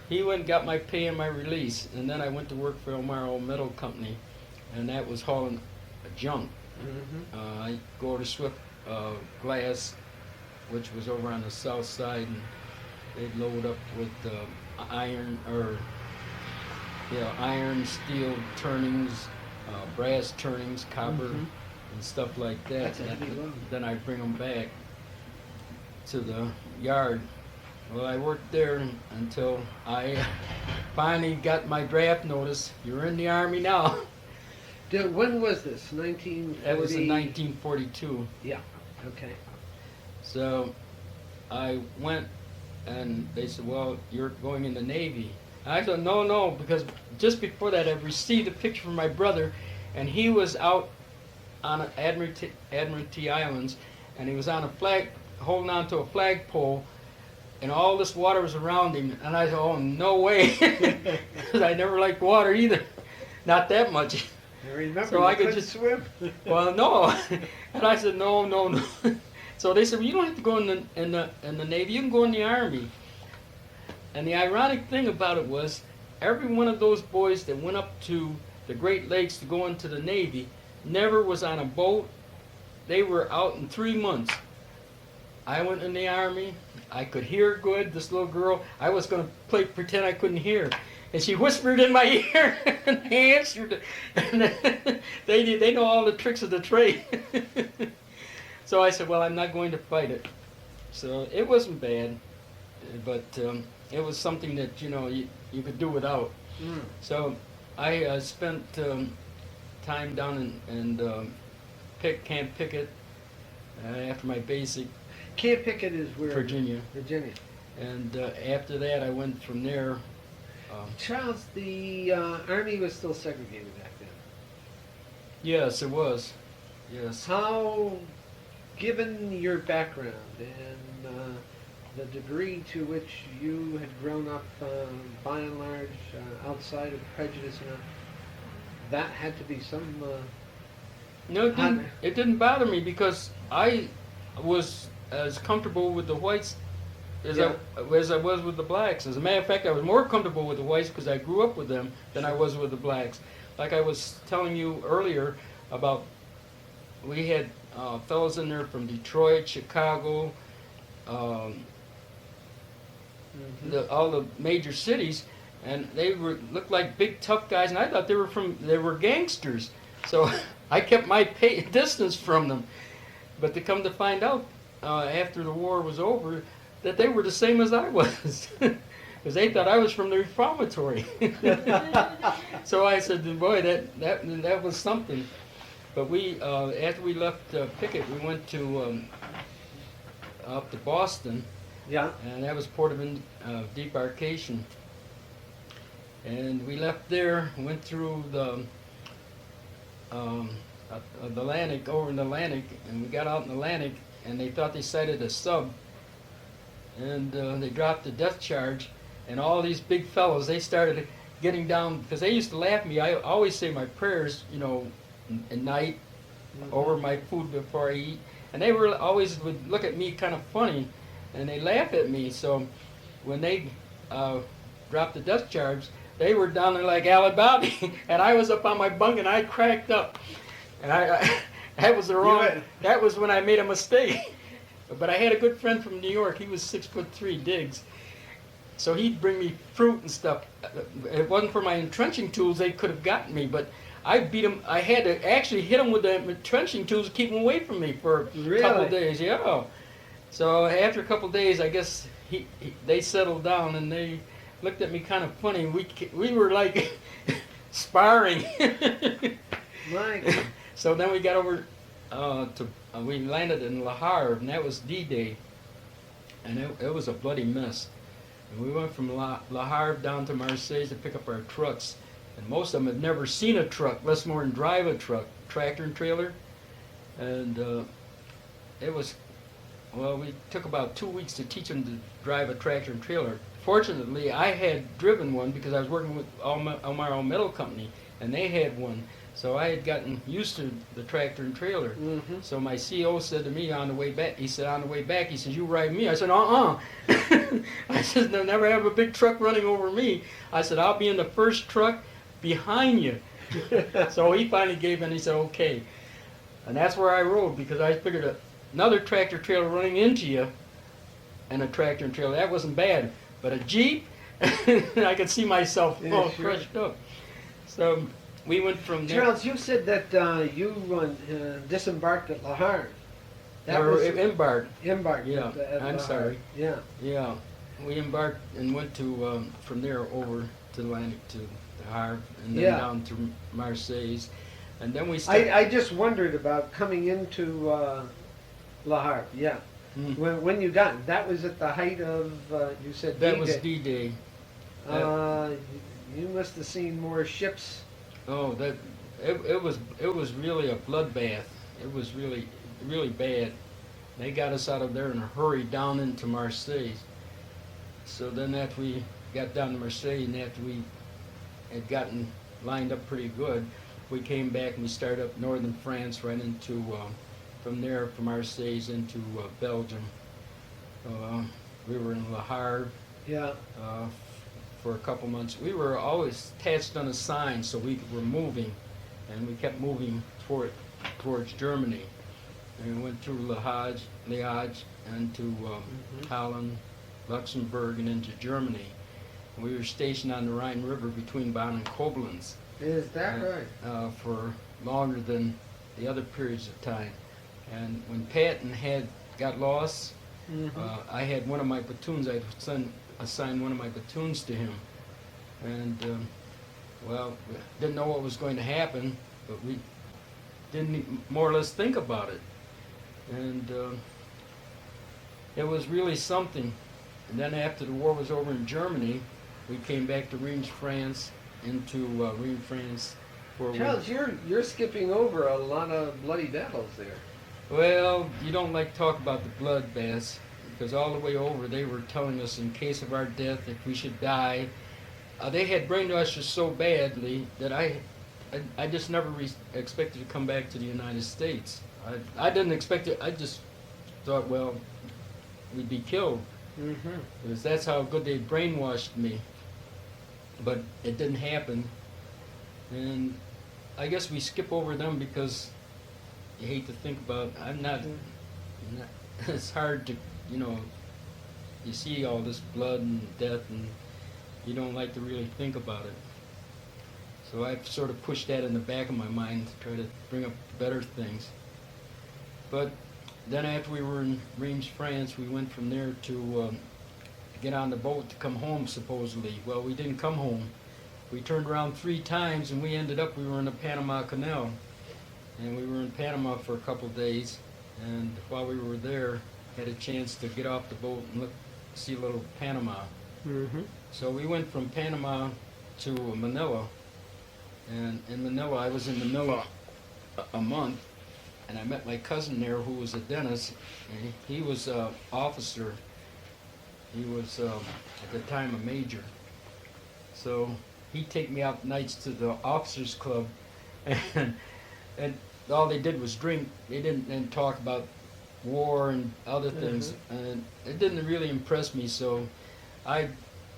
[SPEAKER 2] he went and got my pay and my release. And then I went to work for Elmira Metal Company, and that was hauling junk.
[SPEAKER 1] Mm-hmm.
[SPEAKER 2] I go to Swift Glass, which was over on the south side, and they'd load up with iron, steel turnings, brass turnings, copper,
[SPEAKER 1] Mhm.
[SPEAKER 2] and stuff like that.
[SPEAKER 1] That's a heavy load.
[SPEAKER 2] Then I bring them back to the yard. Well, I worked there until I finally got my draft notice. You're in the Army now.
[SPEAKER 1] When was this? 1940?
[SPEAKER 2] That was in 1942.
[SPEAKER 1] Yeah. Okay.
[SPEAKER 2] So I went, and they said, well, you're going in the Navy. I said, no, because just before that I received a picture from my brother, and he was out on Admiralty Islands, and he was on a flag, holding on to a flagpole, and all this water was around him. And I said, oh, no way, because I never liked water either, not that much.
[SPEAKER 1] I remember
[SPEAKER 2] So
[SPEAKER 1] you
[SPEAKER 2] I could
[SPEAKER 1] couldn't
[SPEAKER 2] just
[SPEAKER 1] swim.
[SPEAKER 2] Well, no, and I said, no. So they said, well, you don't have to go in the Navy. You can go in the Army. And the ironic thing about it was, every one of those boys that went up to the Great Lakes to go into the Navy never was on a boat. They were out in 3 months. I went in the Army. I could hear good. This little girl, I was going to pretend I couldn't hear. And she whispered in my ear, and I answered. And they know all the tricks of the trade. So I said, well, I'm not going to fight it. So it wasn't bad, but it was something that, you could do without.
[SPEAKER 1] Mm.
[SPEAKER 2] So I spent time down in Camp Pickett after my basic,
[SPEAKER 1] Camp Pickett is where?
[SPEAKER 2] Virginia.
[SPEAKER 1] Virginia.
[SPEAKER 2] And after that, I went from there.
[SPEAKER 1] Charles, the Army was still segregated back then.
[SPEAKER 2] Yes, it was. Yes.
[SPEAKER 1] How, given your background and the degree to which you had grown up, by and large, outside of prejudice, that had to be some.
[SPEAKER 2] No, it didn't bother me because I was as comfortable with the whites as I was with the blacks. As a matter of fact, I was more comfortable with the whites because I grew up with them than I was with the blacks. Like I was telling you earlier about, we had fellows in there from Detroit, Chicago, all the major cities, and they looked like big tough guys, and I thought they were gangsters. So I kept my distance from them. But to come to find out after the war was over, that they were the same as I was, because they thought I was from the reformatory. So I said, boy, that was something. But we, after we left Pickett, we went to up to Boston.
[SPEAKER 1] Yeah.
[SPEAKER 2] And that was port of debarkation. And we left there, went through the Atlantic, over in the Atlantic, and we got out in the Atlantic, and they thought they sighted a sub. And they dropped the death charge, and all these big fellows, they started getting down, because they used to laugh at me. I always say my prayers, at night, over my food before I eat, and they were always would look at me kind of funny, and they laugh at me. So when they dropped the death charge, they were down there like Ali Bobby, and I was up on my bunk and I cracked up. And that was the wrong, that was when I made a mistake. But I had a good friend from New York, he was 6'3", Diggs. So he'd bring me fruit and stuff. If it wasn't for my entrenching tools, they could have gotten me, but I beat him. I had to actually hit him with the entrenching tools to keep him away from me for a couple of days. Yeah. So after a couple of days, I guess they settled down and they looked at me kind of funny. We were like sparring.
[SPEAKER 1] Right.
[SPEAKER 2] So then we got over we landed in Le Havre, and that was D-Day, and it was a bloody mess. And we went from Le Havre down to Marseille to pick up our trucks. And most of them had never seen a truck, less more than drive a truck, tractor and trailer. And it was, well, we took about 2 weeks to teach them to drive a tractor and trailer. Fortunately, I had driven one because I was working with Elmira Metal Company, and they had one. So I had gotten used to the tractor and trailer.
[SPEAKER 1] Mm-hmm.
[SPEAKER 2] So my CO said to me on the way back, he said, you ride me. I said, uh-uh. I said, they'll never have a big truck running over me. I said, I'll be in the first truck behind you. So he finally gave in, he said, okay. And that's where I rode, because I figured another tractor trailer running into you and a tractor and trailer, that wasn't bad. But a Jeep, I could see myself all crushed up. So we went from there.
[SPEAKER 1] Charles, you said that you disembarked at Le Havre.
[SPEAKER 2] Embarked.
[SPEAKER 1] Embarked.
[SPEAKER 2] Yeah, I'm sorry.
[SPEAKER 1] Yeah.
[SPEAKER 2] Yeah, we embarked and went to from there over to Atlantic to the Havre, and then down to Marseille, and then we.
[SPEAKER 1] I just wondered about coming into Le Havre. Yeah.
[SPEAKER 2] Mm.
[SPEAKER 1] When you got, that was at the height of you said
[SPEAKER 2] that
[SPEAKER 1] D-Day.
[SPEAKER 2] was D-Day.
[SPEAKER 1] You must have seen more ships.
[SPEAKER 2] Oh, it was really a bloodbath. It was really bad. They got us out of there in a hurry down into Marseille. So then after we got down to Marseille, and after we had gotten lined up pretty good, we came back and we started up northern France, right into from there from Marseille into Belgium. We were in Le Havre.
[SPEAKER 1] Yeah.
[SPEAKER 2] For a couple months. We were always attached on a sign, so we were moving, and we kept moving towards Germany. And we went through Liège and to Holland, Luxembourg, and into Germany. And we were stationed on the Rhine River between Bonn and Koblenz.
[SPEAKER 1] Is that right?
[SPEAKER 2] For longer than the other periods of time. And when Patton got lost, I had one of my platoons, I assigned one of my platoons to him, and well, we didn't know what was going to happen, but we didn't more or less think about it, and it was really something. And then after the war was over in Germany, we came back to Reims, France, into Reims, France.
[SPEAKER 1] Charles, you're skipping over a lot of bloody battles there.
[SPEAKER 2] Well, you don't like to talk about the bloodbaths, because all the way over they were telling us in case of our death, if we should die, they had brainwashed us so badly that I just never expected to come back to the United States. I didn't expect it. I just thought, well, we'd be killed, because that's how good they brainwashed me. But it didn't happen, and I guess we skip over them because you hate to think about. It's hard to. You see all this blood and death, and you don't like to really think about it. So I've sort of pushed that in the back of my mind to try to bring up better things. But then after we were in Reims, France, we went from there to get on the boat to come home, supposedly. Well, we didn't come home. We turned around 3 times, and we were in the Panama Canal. And we were in Panama for a couple of days, and while we were there, had a chance to get off the boat and see a little Panama. So we went from Panama to Manila, and in Manila, I was in Manila a month, and I met my cousin there who was a dentist, and he was an officer. He was, at the time, a major. So he'd take me out nights to the officers' club, and all they did was drink. They didn't talk about war and other things, and it didn't really impress me. So I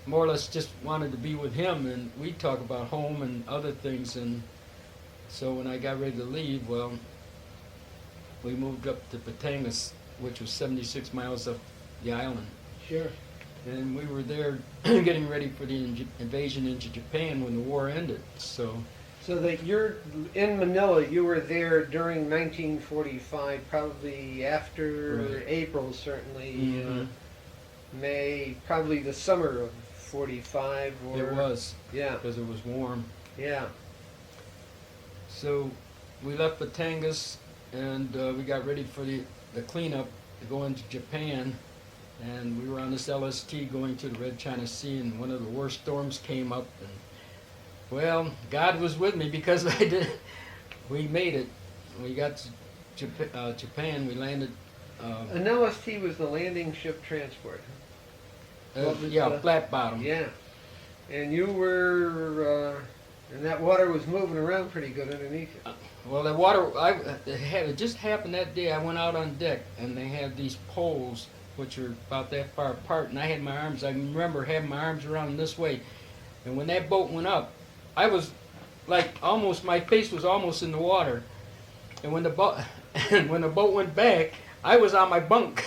[SPEAKER 2] more or less just wanted to be with him, and we'd talk about home and other things. And so when I got ready to leave, well, we moved up to Batangas, which was 76 miles up the island.
[SPEAKER 1] Sure.
[SPEAKER 2] And we were there getting ready for the invasion into Japan when the war ended. So
[SPEAKER 1] that you're in Manila, you were there during 1945, probably after
[SPEAKER 2] Right.
[SPEAKER 1] April, certainly,
[SPEAKER 2] Mhm.
[SPEAKER 1] May, probably the summer of 45, or...
[SPEAKER 2] it was,
[SPEAKER 1] Yeah,
[SPEAKER 2] because it was warm.
[SPEAKER 1] yeah.
[SPEAKER 2] So we left Batangas, and we got ready for the cleanup to go into Japan. And we were on this LST going to the Red China Sea, and one of the worst storms came up. And well, God was with me because we made it. We got to Japan. We landed.
[SPEAKER 1] An LST was the landing ship transport. What was
[SPEAKER 2] Yeah,
[SPEAKER 1] the-
[SPEAKER 2] flat bottom.
[SPEAKER 1] Yeah. And you were, and that water was moving around pretty good underneath you.
[SPEAKER 2] Well, the water, it just happened that day. I went out on deck, and they had these poles, which are about that far apart, and I had my arms, I remember having my arms around this way. And when that boat went up, I was like almost, my face was almost in the water. And when the boat went back, I was on my bunk.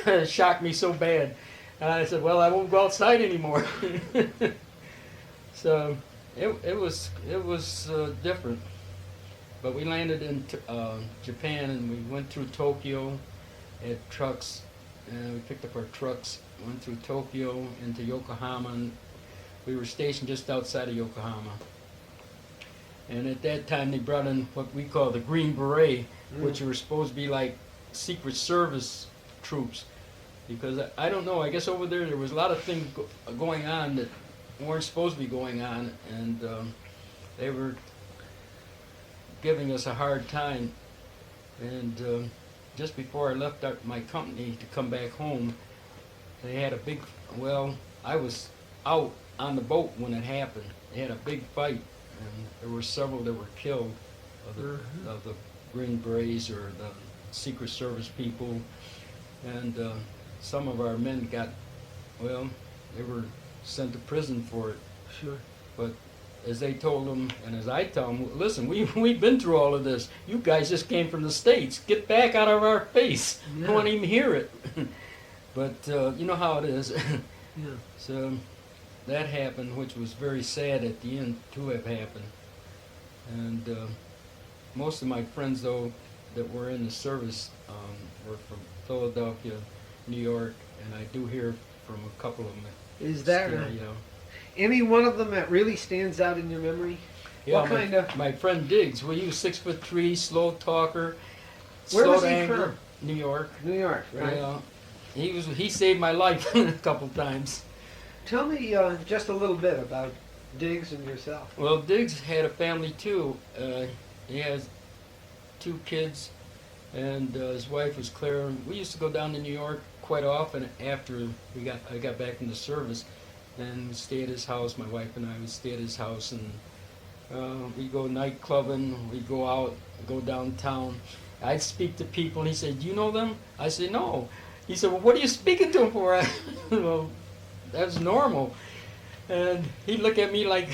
[SPEAKER 2] It shocked me so bad. And I said, well, I won't go outside anymore. So it was different. But we landed in Japan, and we went through Tokyo, had trucks, and we picked up our trucks, went through Tokyo into Yokohama, and we were stationed just outside of Yokohama. And at that time they brought in what we call the Green Beret, which were supposed to be like Secret Service troops. Because I don't know, I guess over there was a lot of things going on that weren't supposed to be going on, and they were giving us a hard time. And just before I left my company to come back home, they had a big, well, I was out on the boat when it happened. They had a big fight, and there were several that were killed of the Green Berets or the Secret Service people. And some of our men got, well, they were sent to prison for it.
[SPEAKER 1] Sure.
[SPEAKER 2] But as they told them, and as I tell them, listen, we've been through all of this. You guys just came from the States. Get back out of our face.
[SPEAKER 1] Yeah.
[SPEAKER 2] I won't even hear it. But you know how it is.
[SPEAKER 1] Yeah.
[SPEAKER 2] So that happened, which was very sad at the end to have happened. And most of my friends, though, that were in the service were from Philadelphia, New York, and I do hear from a couple of them.
[SPEAKER 1] Is there
[SPEAKER 2] Still, you know.
[SPEAKER 1] any one of them that really stands out in your memory?
[SPEAKER 2] Yeah,
[SPEAKER 1] What kind of...
[SPEAKER 2] my friend Diggs, well, he was 6'3", slow talker,
[SPEAKER 1] Where
[SPEAKER 2] slow
[SPEAKER 1] was
[SPEAKER 2] to
[SPEAKER 1] he
[SPEAKER 2] anger.
[SPEAKER 1] from?
[SPEAKER 2] New York.
[SPEAKER 1] New York, right?
[SPEAKER 2] Yeah, he saved my life a couple times.
[SPEAKER 1] Tell me just a little bit about Diggs and yourself.
[SPEAKER 2] Well, Diggs had a family too. He has 2 kids, and his wife was Claire. We used to go down to New York quite often after I got back in the service, and we'd stay at his house. My wife and I would stay at his house, and we'd go night clubbing. We'd go out, go downtown. I'd speak to people, and he said, "Do you know them?" I said, "No." He said, "Well, what are you speaking to them for?" Well, that's normal. And he'd look at me like,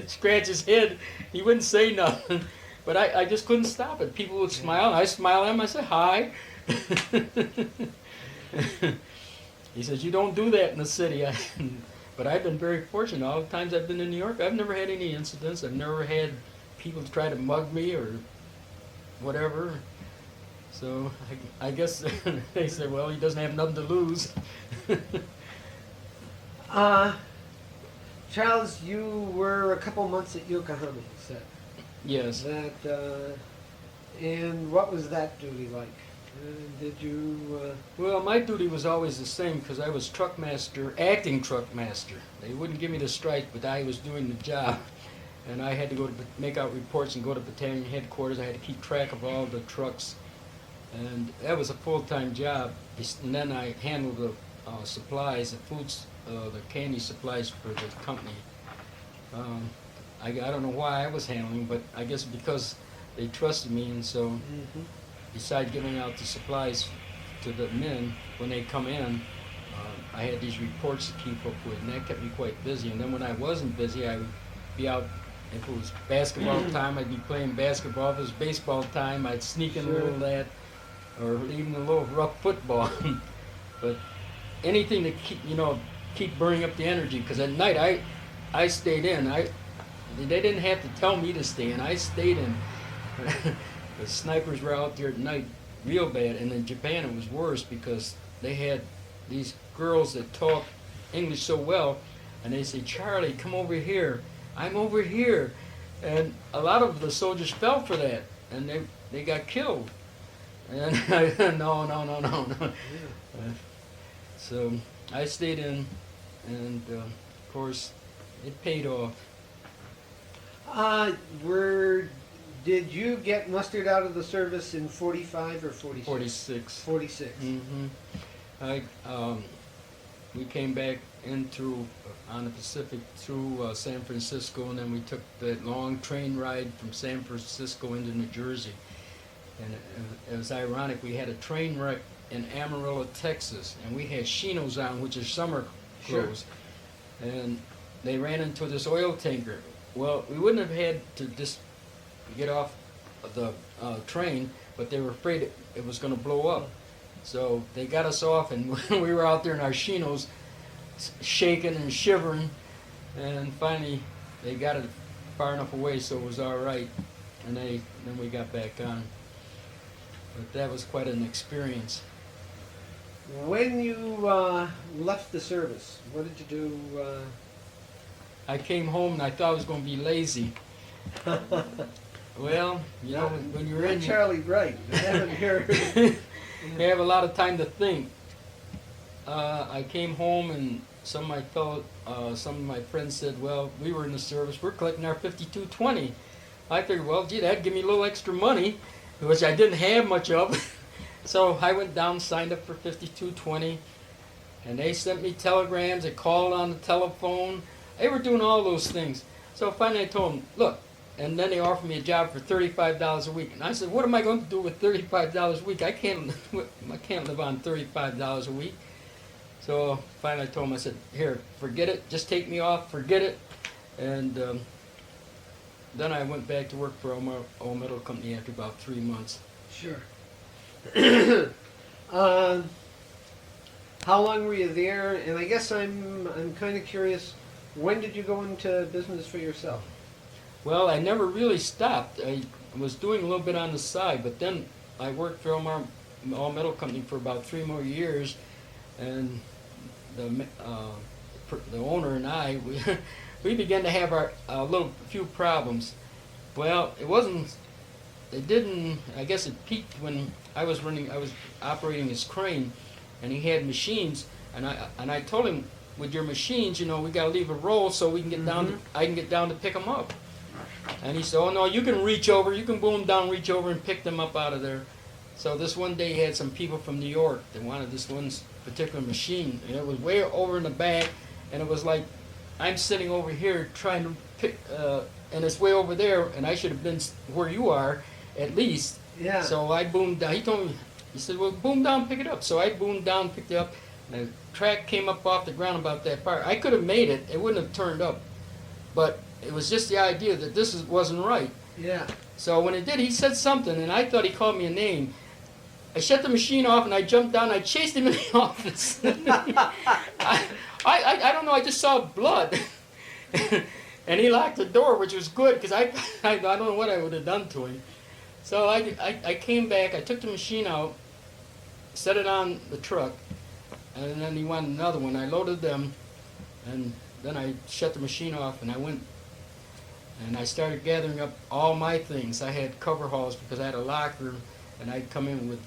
[SPEAKER 2] scratch his head. He wouldn't say nothing. But I just couldn't stop it. People would smile. I smile at him. I say, "Hi." He says, "You don't do that in the city." But I've been very fortunate. All the times I've been in New York, I've never had any incidents. I've never had people try to mug me or whatever. So I guess they say, well, he doesn't have nothing to lose.
[SPEAKER 1] Charles, you were a couple months at Yokohama, you said.
[SPEAKER 2] Yes.
[SPEAKER 1] And what was that duty like? Did you...
[SPEAKER 2] Well, my duty was always the same because I was truck master, acting truck master. They wouldn't give me the strike, but I was doing the job. And I had to go to make out reports and go to battalion headquarters. I had to keep track of all the trucks. And that was a full-time job. And then I handled the supplies, the foods, the candy supplies for the company. I don't know why I was handling, but I guess because they trusted me, and so besides giving out the supplies to the men when they come in, I had these reports to keep up with, and that kept me quite busy. And then when I wasn't busy, I would be out. If it was basketball time, I'd be playing basketball. If it was baseball time, I'd sneak in a little of that, or even a little rough football. But anything to keep burning up the energy. Because at night, I stayed in. They didn't have to tell me to stay in. I stayed in. The snipers were out there at night real bad. And in Japan, it was worse because they had these girls that talk English so well, and they say, "Charlie, come over here. I'm over here." And a lot of the soldiers fell for that, and they got killed. And no. So I stayed in, and of course, it paid off.
[SPEAKER 1] Did you get mustered out of the service in 45 or 46?
[SPEAKER 2] 46.
[SPEAKER 1] 46.
[SPEAKER 2] We came back in on the Pacific through San Francisco, and then we took that long train ride from San Francisco into New Jersey. And it was ironic, we had a train wreck in Amarillo, Texas, and we had chinos on, which is summer clothes. Sure. And they ran into this oil tanker. Well, we wouldn't have had to just get off the train, but they were afraid it was going to blow up. So they got us off, and we were out there in our chinos, shaking and shivering, and finally they got it far enough away so it was all right, and then we got back on. But that was quite an experience.
[SPEAKER 1] When you left the service, what did you do?
[SPEAKER 2] I came home and I thought I was going to be lazy. Well, when you're in
[SPEAKER 1] Charlie Bright, I haven't heard.
[SPEAKER 2] you have a lot of time to think. I came home and some of my friends said, "Well, we were in the service. We're collecting our 5220." I figured, well, gee, that'd give me a little extra money, which I didn't have much of. So I went down, signed up for 5220, and they sent me telegrams. They called on the telephone. They were doing all those things. So finally I told them, look, and then they offered me a job for $35 a week. And I said, what am I going to do with $35 a week? I can't live on $35 a week. So finally I told them, I said, here, forget it. Just take me off, forget it. And then I went back to work for a metal company after about 3 months.
[SPEAKER 1] Sure. How long were you there? And I guess I'm kind of curious, when did you go into business for yourself?
[SPEAKER 2] Well, I never really stopped. I was doing a little bit on the side, but then I worked for All Metal Company for about 3 more years, and the owner and I, we began to have our few problems. Well, I guess it peaked when I was operating his crane, and he had machines, and I told him, with your machines, we got to leave a roll so we can get down. I can get down to pick them up. And he said, oh no, you can reach over, you can boom down, reach over and pick them up out of there. So this one day he had some people from New York that wanted this one particular machine, and it was way over in the back, and it was like I'm sitting over here trying to pick, and it's way over there, and I should have been where you are, at least.
[SPEAKER 1] Yeah.
[SPEAKER 2] So I boomed down. He told me, he said, well, boom down, pick it up. So I boomed down, picked it up, and the track came up off the ground about that far. I could have made it. It wouldn't have turned up. But it was just the idea that this wasn't right.
[SPEAKER 1] Yeah.
[SPEAKER 2] So when it did, he said something, and I thought he called me a name. I shut the machine off, and I jumped down, and I chased him in the office. I don't know, I just saw blood. And he locked the door, which was good, because I don't know what I would have done to him. So I came back, I took the machine out, set it on the truck, and then he wanted another one. I loaded them, and then I shut the machine off, and I went, and I started gathering up all my things. I had cover hauls because I had a locker, and I'd come in with,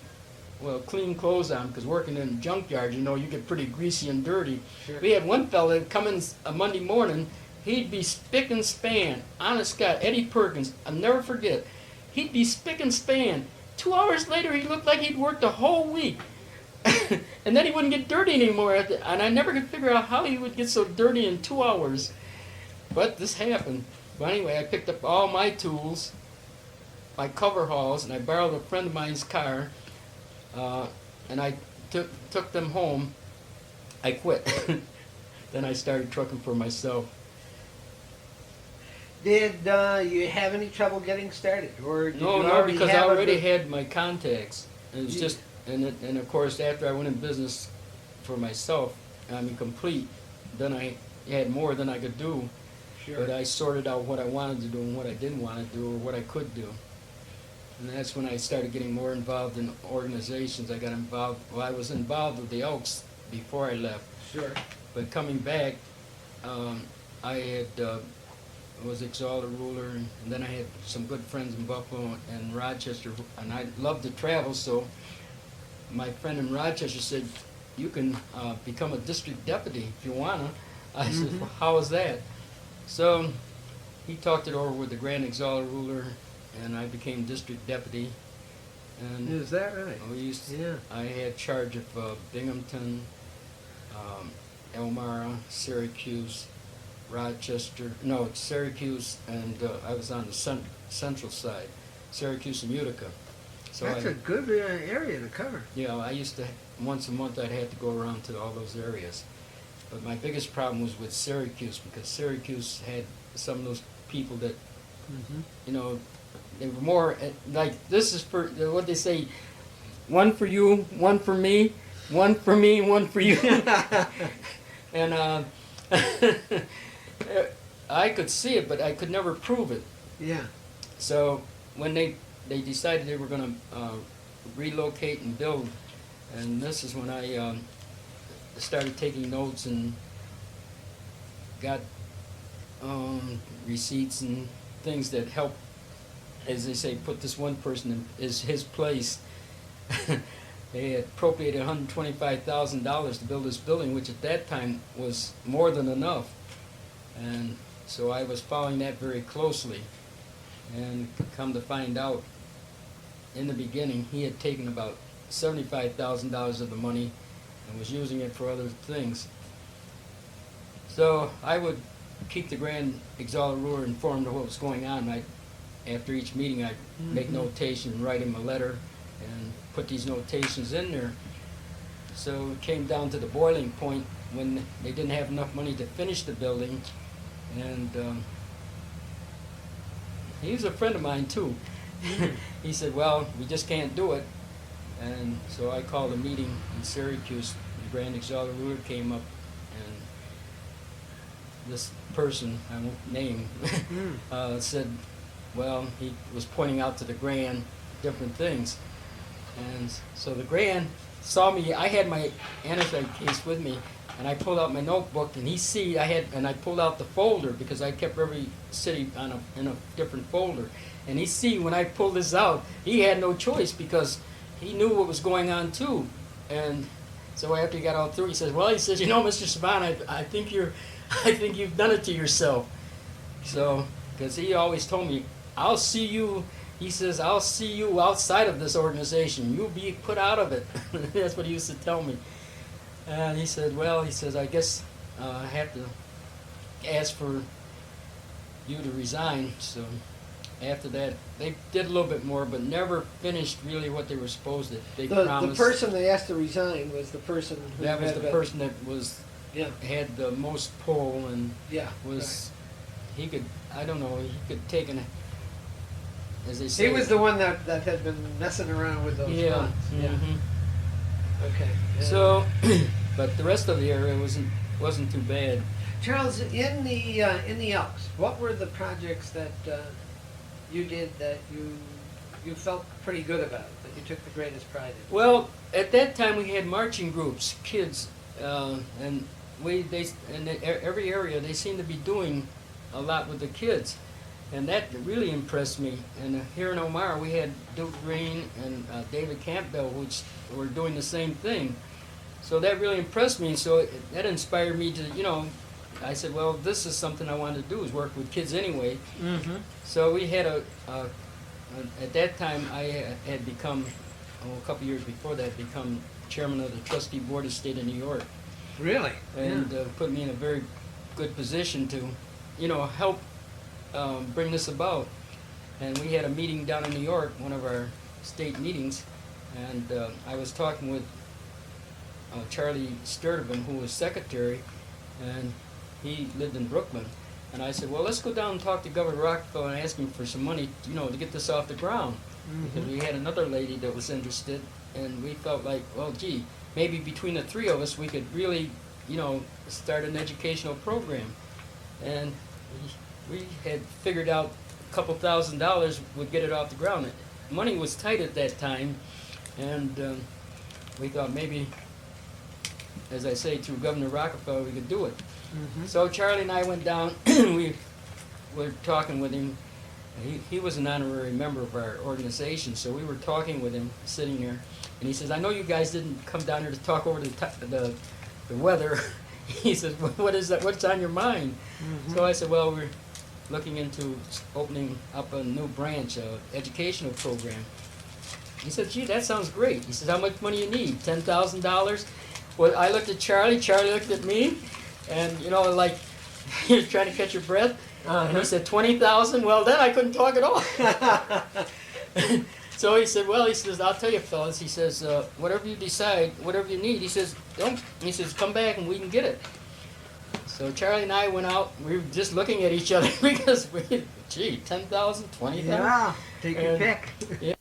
[SPEAKER 2] clean clothes on, because working in a junkyard, you get pretty greasy and dirty.
[SPEAKER 1] Sure.
[SPEAKER 2] We had one fella that'd come in a Monday morning, he'd be spick and span. Honest God, Eddie Perkins, I'll never forget. He'd be spick and span. 2 hours later, he looked like he'd worked a whole week. And then he wouldn't get dirty anymore. And I never could figure out how he would get so dirty in 2 hours. But this happened. But anyway, I picked up all my tools, my cover hauls, and I borrowed a friend of mine's car. And I took them home. I quit. Then I started trucking for myself.
[SPEAKER 1] Did you have any trouble getting started, or did you
[SPEAKER 2] No,
[SPEAKER 1] already
[SPEAKER 2] because I
[SPEAKER 1] have
[SPEAKER 2] already
[SPEAKER 1] a good...
[SPEAKER 2] had my contacts. It was
[SPEAKER 1] You-
[SPEAKER 2] just, and of course, after I went in business for myself, I mean, complete, then I had more than I could do.
[SPEAKER 1] Sure.
[SPEAKER 2] But I sorted out what I wanted to do and what I didn't want to do, or what I could do. And that's when I started getting more involved in organizations. I got involved, well, I was involved with the Elks before I left.
[SPEAKER 1] Sure.
[SPEAKER 2] But coming back, I had was Exalted Ruler, and then I had some good friends in Buffalo and Rochester, and I loved to travel, so my friend in Rochester said, you can become a district deputy if you wanna. I said, well, how is that? So he talked it over with the Grand Exalted Ruler, and I became district deputy. And
[SPEAKER 1] Is that right?
[SPEAKER 2] we used
[SPEAKER 1] Yeah.
[SPEAKER 2] I had charge of Binghamton, Elmira, Syracuse, Rochester, no, Syracuse, and I was on the central side, Syracuse and Utica. So
[SPEAKER 1] That's a good area to cover.
[SPEAKER 2] yeah, I used to, once a month I'd have to go around to all those areas. But my biggest problem was with Syracuse, because Syracuse had some of those people that, you know, they were more, like, this is for, what they say, one for you, one for me, one for me, one for you. And I could see it, but I could never prove it.
[SPEAKER 1] Yeah.
[SPEAKER 2] So when they decided they were going to relocate and build, and this is when I started taking notes and got receipts and things that help, as they say, put this one person in his place. They had appropriated $125,000 to build this building, which at that time was more than enough. And so I was following that very closely. And come to find out, in the beginning, he had taken about $75,000 of the money and was using it for other things. So I would keep the Grand Exalted Ruler informed of what was going on. After each meeting, I'd make notation and write him a letter and put these notations in there. So it came down to the boiling point when they didn't have enough money to finish the building. And he was a friend of mine too. He said, well, we just can't do it. And so I called a meeting in Syracuse. The Grand Exalted Ruler came up, and this person, I won't name, said, well, he was pointing out to the Grand different things. And so the Grand saw me. I had my anesthetic case with me, and I pulled out my notebook, and I pulled out the folder, because I kept every city in a different folder. And he see when I pulled this out, he had no choice, because he knew what was going on too. And so after he got all through, he says, well, you know, Mr. Saban, I think you've done it to yourself. So, because he always told me, I'll see you. He says, I'll see you outside of this organization. You'll be put out of it. That's what he used to tell me. And he said, well, I guess I have to ask for you to resign. So after that, they did a little bit more, but never finished really what they were supposed to. They
[SPEAKER 1] The
[SPEAKER 2] promised.
[SPEAKER 1] person they asked to resign was the person who
[SPEAKER 2] That was
[SPEAKER 1] had
[SPEAKER 2] the
[SPEAKER 1] been-
[SPEAKER 2] person that was
[SPEAKER 1] Yeah.
[SPEAKER 2] had the most pull and
[SPEAKER 1] Yeah.
[SPEAKER 2] was he could, I don't know, he could take an, as they
[SPEAKER 1] Right.
[SPEAKER 2] say.
[SPEAKER 1] He was the one that had been messing around with those
[SPEAKER 2] Yeah.
[SPEAKER 1] funds. Yeah.
[SPEAKER 2] Mhm.
[SPEAKER 1] Okay. Yeah.
[SPEAKER 2] So, but the rest of the area wasn't too bad.
[SPEAKER 1] Charles, in the Elks, what were the projects that you did that you felt pretty good about, that you took the greatest pride in?
[SPEAKER 2] Well, at that time we had marching groups, kids, and every area they seemed to be doing a lot with the kids, and that really impressed me. And here in Elmira we had Duke Green and David Campbell, which were doing the same thing. So that really impressed me. So that inspired me to, I said, well, this is something I wanted to do, is work with kids anyway.
[SPEAKER 1] Mm-hmm.
[SPEAKER 2] So we had at that time I had become, a couple years before that, become chairman of the trustee board of the state of New York.
[SPEAKER 1] Really?
[SPEAKER 2] And put me in a very good position to, help bring this about. And we had a meeting down in New York, one of our state meetings, and I was talking with Charlie Sturdivant, who was secretary, and he lived in Brooklyn. And I said, well, let's go down and talk to Governor Rockefeller and ask him for some money, to get this off the ground. Because we had another lady that was interested, and we felt like, well, gee, maybe between the three of us we could really, start an educational program. And we had figured out a couple $1,000s would get it off the ground. Money was tight at that time, and we thought maybe, as I say, through Governor Rockefeller we could do it. So Charlie and I went down. We were talking with him. He was an honorary member of our organization, so we were talking with him, sitting there, and he says, I know you guys didn't come down here to talk over the weather. He says, what is that? What's on your mind? So I said, well, we're looking into opening up a new branch, educational program. He said, gee, that sounds great. He says, how much money you need? $10,000? Well, I looked at Charlie looked at me, and, like, you're trying to catch your breath. And he said, 20,000? Well, then I couldn't talk at all. So he said, I'll tell you, fellas, he says, whatever you decide, whatever you need, he says, come back and we can get it. So Charlie and I went out, we were just looking at each other because gee, 10,000, 20,000?
[SPEAKER 1] Yeah, take your pick.
[SPEAKER 2] Yeah.